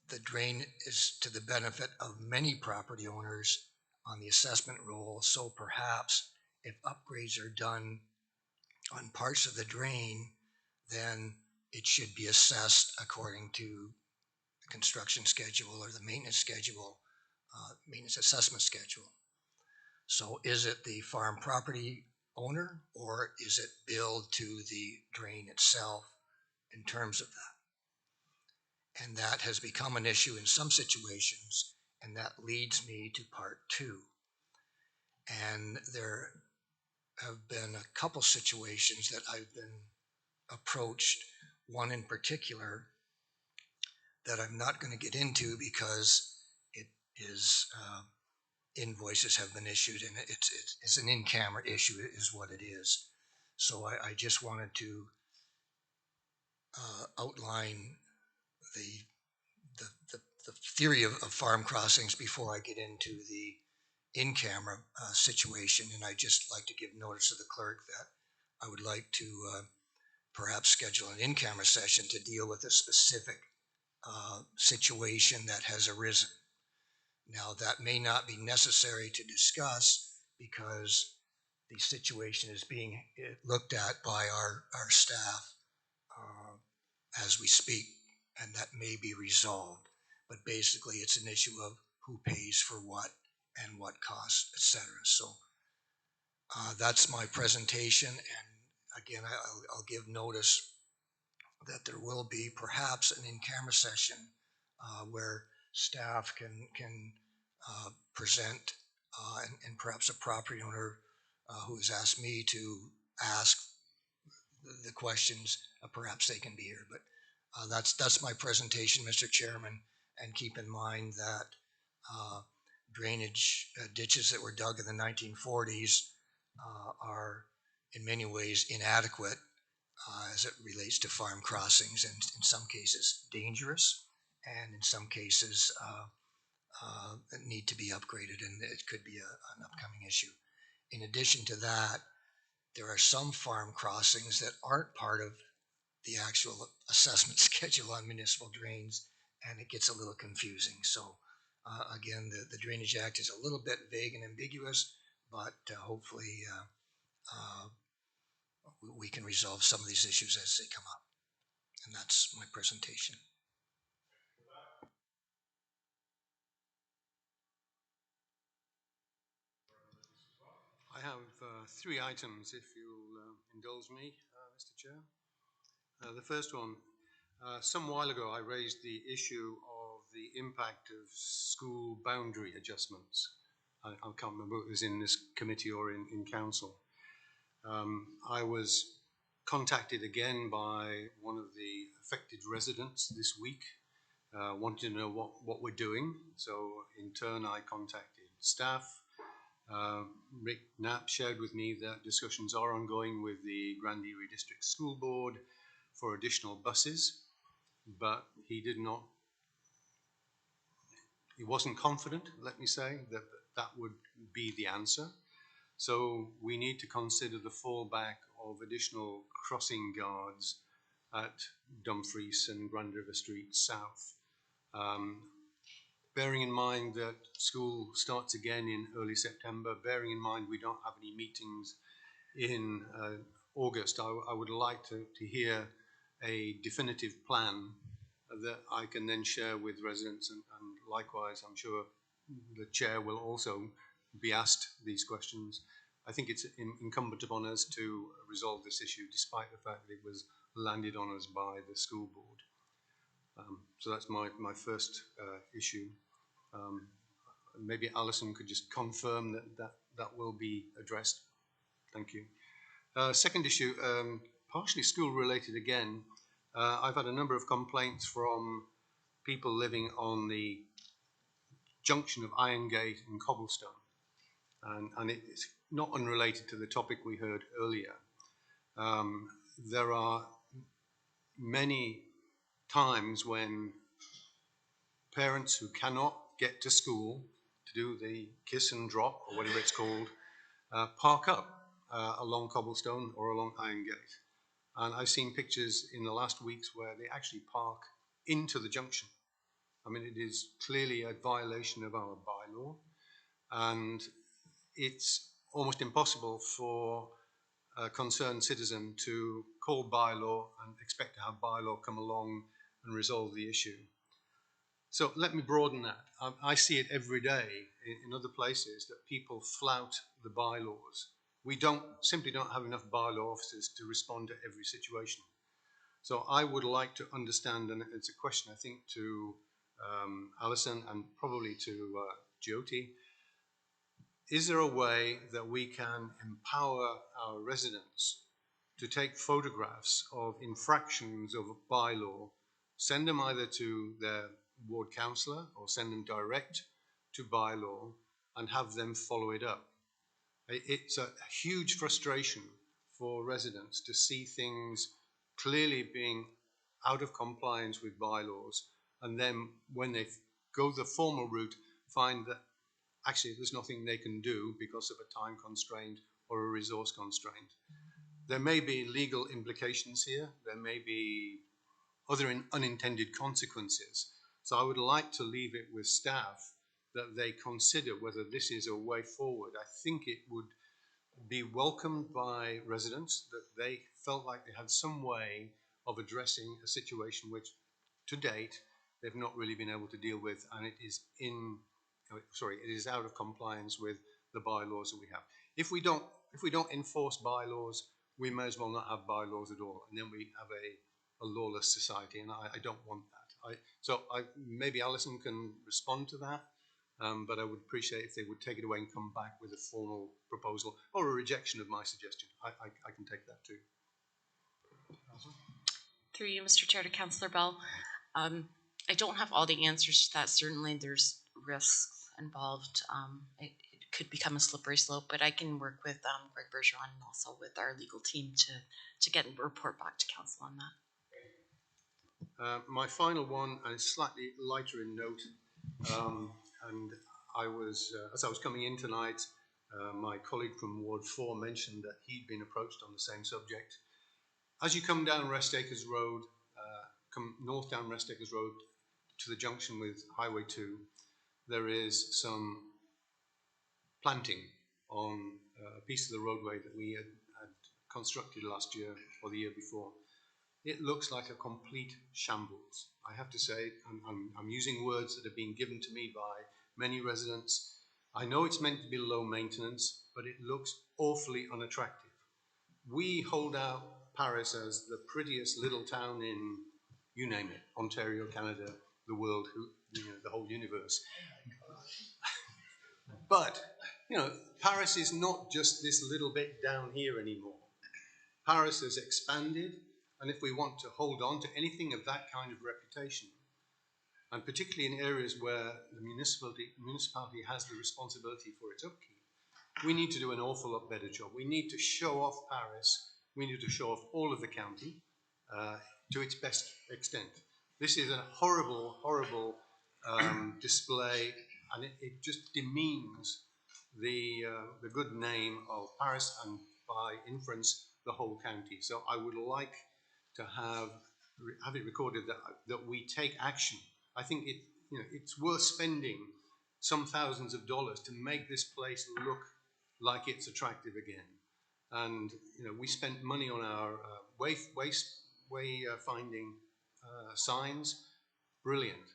the drain is to the benefit of many property owners on the assessment roll. So perhaps if upgrades are done on parts of the drain, then it should be assessed according to the construction schedule or the maintenance schedule, maintenance assessment schedule. So is it the farm property owner, or is it billed to the drain itself in terms of that? And that has become an issue in some situations, and that leads me to part two. And there have been a couple situations that I've been approached, one in particular that I'm not going to get into because it is invoices have been issued, and it's an in-camera issue is what it is. So I just wanted to outline the theory of farm crossings before I get into the in-camera situation, and I just like to give notice to the clerk that I would like to perhaps schedule an in-camera session to deal with a specific situation that has arisen. Now, that may not be necessary to discuss because the situation is being looked at by our staff as we speak, and that may be resolved. But basically, it's an issue of who pays for what and what costs, etc. So that's my presentation, and again, I'll give notice that there will be perhaps an in-camera session where staff can present and perhaps a property owner who has asked me to ask the questions, perhaps they can be here. But that's my presentation, Mr. Chairman, and keep in mind that drainage ditches that were dug in the 1940s are in many ways inadequate as it relates to farm crossings, and in some cases dangerous, and in some cases need to be upgraded, and it could be an upcoming issue. In addition to that, there are some farm crossings that aren't part of the actual assessment schedule on municipal drains, and it gets a little confusing. So again, the Drainage Act is a little bit vague and ambiguous, but hopefully we can resolve some of these issues as they come up. And that's my presentation. I have three items, if you'll indulge me, Mr. Chair. The first one, some while ago I raised the issue of the impact of school boundary adjustments. I can't remember if it was in this committee or in council. I was contacted again by one of the affected residents this week, wanting to know what we're doing. So in turn, I contacted staff. Rick Knapp shared with me that discussions are ongoing with the Grand Erie District School Board for additional buses, but he wasn't confident, let me say, that that would be the answer. So we need to consider the fallback of additional crossing guards at Dumfries and Grand River Street South. Bearing in mind that school starts again in early September, bearing in mind we don't have any meetings in August, I would like to hear a definitive plan that I can then share with residents, and likewise I'm sure the chair will also be asked these questions. I think it's incumbent upon us to resolve this issue despite the fact that it was landed on us by the school board. So that's my first issue. Maybe Alison could just confirm that will be addressed. Thank you. Second issue, partially school related again. I've had a number of complaints from people living on the junction of Irongate and Cobblestone. And it's not unrelated to the topic we heard earlier. There are many times when parents who cannot get to school to do the kiss and drop, or whatever it's called, park up along Cobblestone or along Irongate. And I've seen pictures in the last weeks where they actually park into the junction. I mean, it is clearly a violation of our bylaw, and it's almost impossible for a concerned citizen to call bylaw and expect to have bylaw come along and resolve the issue. So let me broaden that. I see it every day in other places that people flout the bylaws. We simply don't have enough bylaw officers to respond to every situation. So I would like to understand, and it's a question I think to Alison and probably to Jyoti, is there a way that we can empower our residents to take photographs of infractions of a bylaw, send them either to their ward councillor or send them direct to bylaw and have them follow it up? It's a huge frustration for residents to see things clearly being out of compliance with bylaws, and then when they go the formal route, find that actually there's nothing they can do because of a time constraint or a resource constraint. There may be legal implications here. There may be other unintended consequences. So I would like to leave it with staff that they consider whether this is a way forward. I think it would be welcomed by residents, that they felt like they had some way of addressing a situation which, to date, they've not really been able to deal with, and it is it is out of compliance with the bylaws that we have. If we don't enforce bylaws, we may as well not have bylaws at all, and then we have a lawless society, and I don't want that. Maybe Alison can respond to that, but I would appreciate if they would take it away and come back with a formal proposal or a rejection of my suggestion. I can take that too. Through you, Mr. Chair, to Councillor Bell. I don't have all the answers to that. Certainly there's risks involved. It could become a slippery slope, but I can work with Greg Bergeron and also with our legal team to get a report back to council on that. My final one, and it's slightly lighter in note, and I was, as I was coming in tonight, my colleague from Ward 4 mentioned that he'd been approached on the same subject. As you come down Rest Acres Road, come north down Rest Acres Road to the junction with Highway 2, there is some planting on a piece of the roadway that we had constructed last year or the year before. It looks like a complete shambles. I have to say, I'm using words that have been given to me by many residents. I know it's meant to be low maintenance, but it looks awfully unattractive. We hold out Paris as the prettiest little town in, you name it, Ontario, Canada, the world, the whole universe. But, Paris is not just this little bit down here anymore. Paris has expanded, and if we want to hold on to anything of that kind of reputation, and particularly in areas where the municipality has the responsibility for its upkeep, we need to do an awful lot better job. We need to show off Paris. We need to show off all of the county to its best extent. This is a horrible, horrible display, and it just demeans the good name of Paris and, by inference, the whole county. So I would like to have it recorded that we take action. I think it's worth spending some thousands of dollars to make this place look like it's attractive again. And we spent money on our wayfinding signs, brilliant.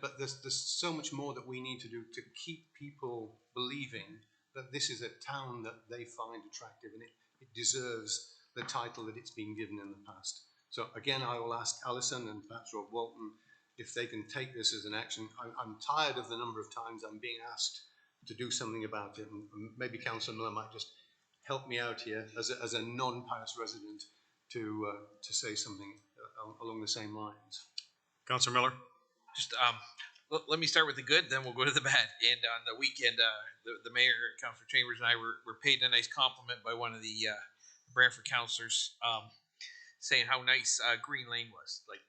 But there's so much more that we need to do to keep people believing that this is a town that they find attractive, and it deserves the title that it's been given in the past. So again, I will ask Alison and perhaps Rob Walton if they can take this as an action. I'm tired of the number of times I'm being asked to do something about it, and maybe Councillor Miller might just help me out here as a non-Paris resident to say something along the same lines. Councillor Miller. Just let me start with the good, then we'll go to the bad. And on the weekend, the mayor, Councillor Chambers, and I were paid a nice compliment by one of the Brantford councillors, saying how nice Green Lane was. Like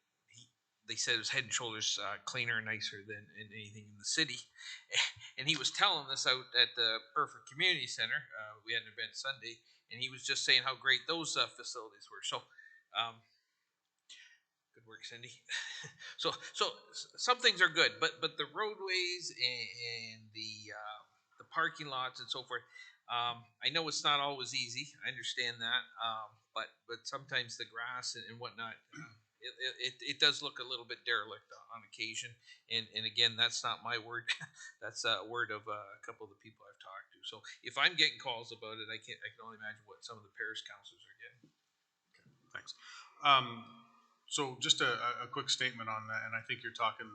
they said, it was head and shoulders cleaner and nicer than anything in the city. And he was telling us out at the Burford Community Center. We had an event Sunday, and he was just saying how great those facilities were. So. Good work, Cindy. So some things are good, but the roadways and the parking lots and so forth. I know it's not always easy. I understand that, but sometimes the grass and whatnot, it does look a little bit derelict on occasion. And again, that's not my word. That's a word of a couple of the people I've talked to. So if I'm getting calls about it, I can only imagine what some of the parish councils are getting. Okay, thanks. So just a quick statement on that, and I think you're talking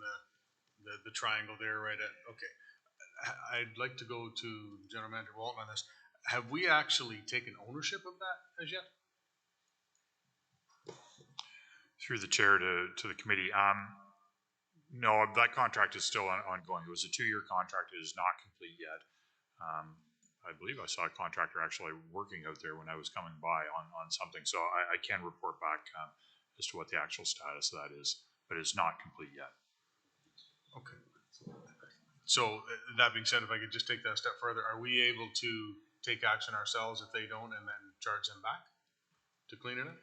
the triangle there, right? Okay, I'd like to go to General Manager Walton on this. Have we actually taken ownership of that as yet? Through the chair to the committee. No, that contract is still ongoing. It was a 2-year contract. It is not complete yet. I believe I saw a contractor actually working out there when I was coming by on something, so I can report back as to what the actual status of that is, but it's not complete yet. Okay. So that being said, if I could just take that a step further, are we able to take action ourselves if they don't and then charge them back to clean it up?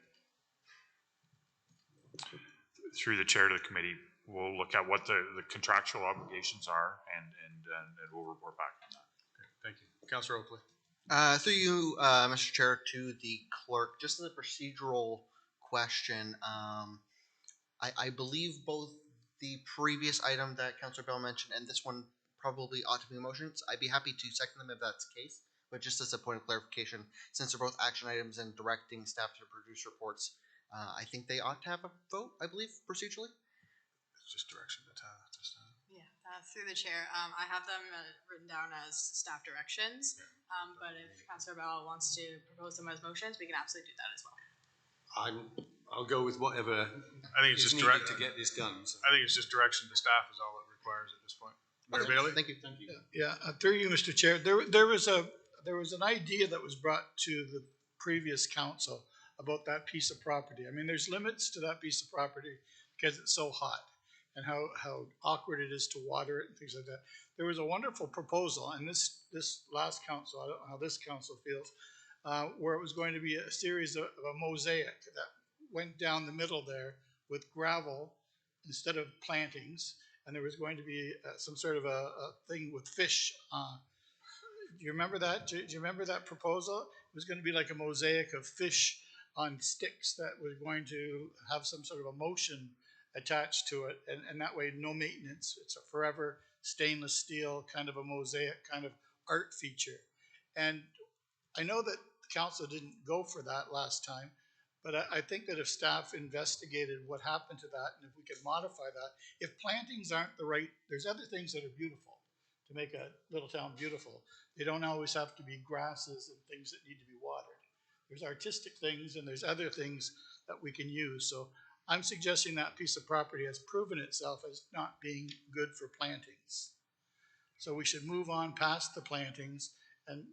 Through the chair to the committee, we'll look at what the contractual obligations are and we'll report back on that. Thank you. Councillor Oakley. Through you, Mr. Chair, to the clerk, just as a procedural question, I believe both the previous item that Councillor Bell mentioned and this one probably ought to be motions. I'd be happy to second them if that's the case, but just as a point of clarification, since they're both action items and directing staff to produce reports, I think they ought to have a vote, I believe, procedurally. It's just direction to staff. Yeah, through the chair, I have them written down as staff directions, but if Councillor Bell wants to propose them as motions, we can absolutely do that as well. I'll go with whatever I think it's is just needed to get this done. So. I think it's just direction to staff is all it requires at this point. Mayor Bailey? Thank you. Yeah, through you, Mr. Chair, there was an idea that was brought to the previous council about that piece of property. I mean, there's limits to that piece of property because it's so hot and how awkward it is to water it and things like that. There was a wonderful proposal, and this last council, I don't know how this council feels, where it was going to be a series of a mosaic that went down the middle there with gravel instead of plantings, and there was going to be some sort of a thing with fish. Do you remember that? Do you remember that proposal? It was going to be like a mosaic of fish on sticks that was going to have some sort of a motion attached to it, and that way no maintenance. It's a forever stainless steel kind of a mosaic kind of art feature. And I know that the council didn't go for that last time, but I think that if staff investigated what happened to that, and if we could modify that, if plantings aren't the right, there's other things that are beautiful to make a little town beautiful. They don't always have to be grasses and things that need to be watered. There's artistic things and there's other things that we can use. So I'm suggesting that piece of property has proven itself as not being good for plantings. So we should move on past the plantings and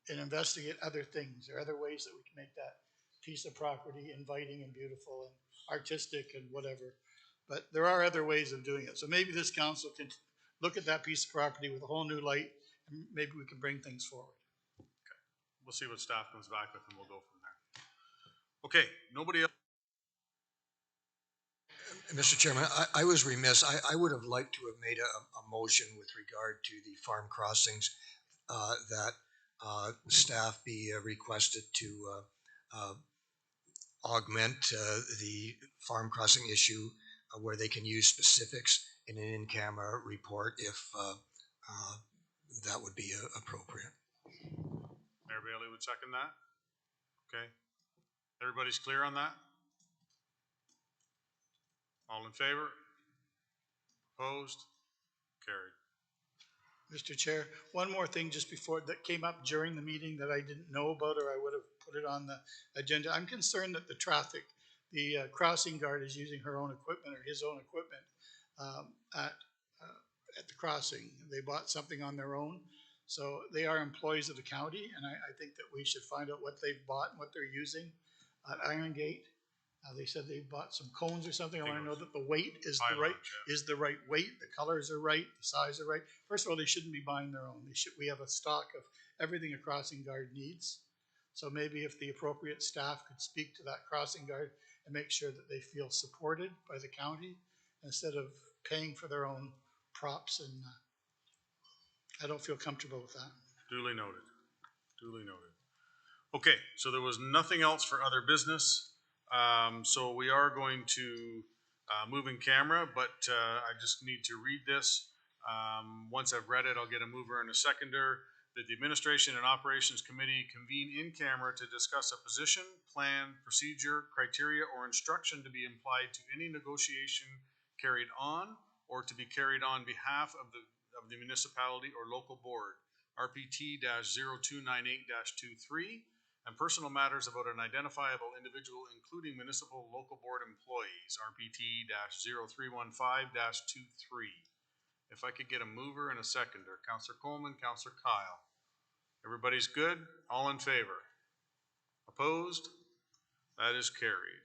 investigate other things. There are other ways that we can make that piece of property inviting and beautiful and artistic and whatever. But there are other ways of doing it. So maybe this council can look at that piece of property with a whole new light, and maybe we can bring things forward. Okay. We'll see what staff comes back with and we'll go from there. Okay, nobody else? Mr. Chairman, I was remiss. I would have liked to have made a motion with regard to the farm crossings that staff be requested to augment the farm crossing issue where they can use specifics in an in-camera report if that would be appropriate. Mayor Bailey would second that. Okay. Everybody's clear on that? All in favor? Opposed? Carried. Mr. Chair, one more thing just before that came up during the meeting that I didn't know about, or I would have put it on the agenda. I'm concerned that the crossing guard is using her own equipment or his own equipment at the crossing. They bought something on their own. So they are employees of the county, and I think that we should find out what they've bought and what they're using at Iron Gate. They said they bought some cones or something. I want to know that the weight is the right weight, the colors are right, the size are right. First of all, they shouldn't be buying their own. We have a stock of everything a crossing guard needs. So maybe if the appropriate staff could speak to that crossing guard and make sure that they feel supported by the county instead of paying for their own props, and I don't feel comfortable with that. Duly noted. Duly noted. Okay, so there was nothing else for other business. So we are going to move in camera, but I just need to read this. Once I've read it, I'll get a mover and a seconder. That the Administration and Operations Committee convene in camera to discuss a position, plan, procedure, criteria, or instruction to be implied to any negotiation carried on or to be carried on behalf of the municipality or local board, RPT-0298-23, and personal matters about an identifiable individual, including municipal local board employees, RPT-0315-23. If I could get a mover and a seconder, Councillor Coleman, Councillor Kyle. Everybody's good? All in favor? Opposed? That is carried.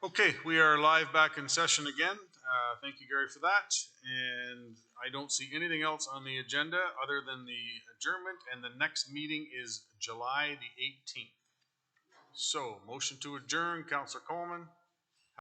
Okay, we are live back in session again. Thank you, Gary, for that. And I don't see anything else on the agenda other than the adjournment, and the next meeting is July the 18th. So, motion to adjourn, Councillor Coleman.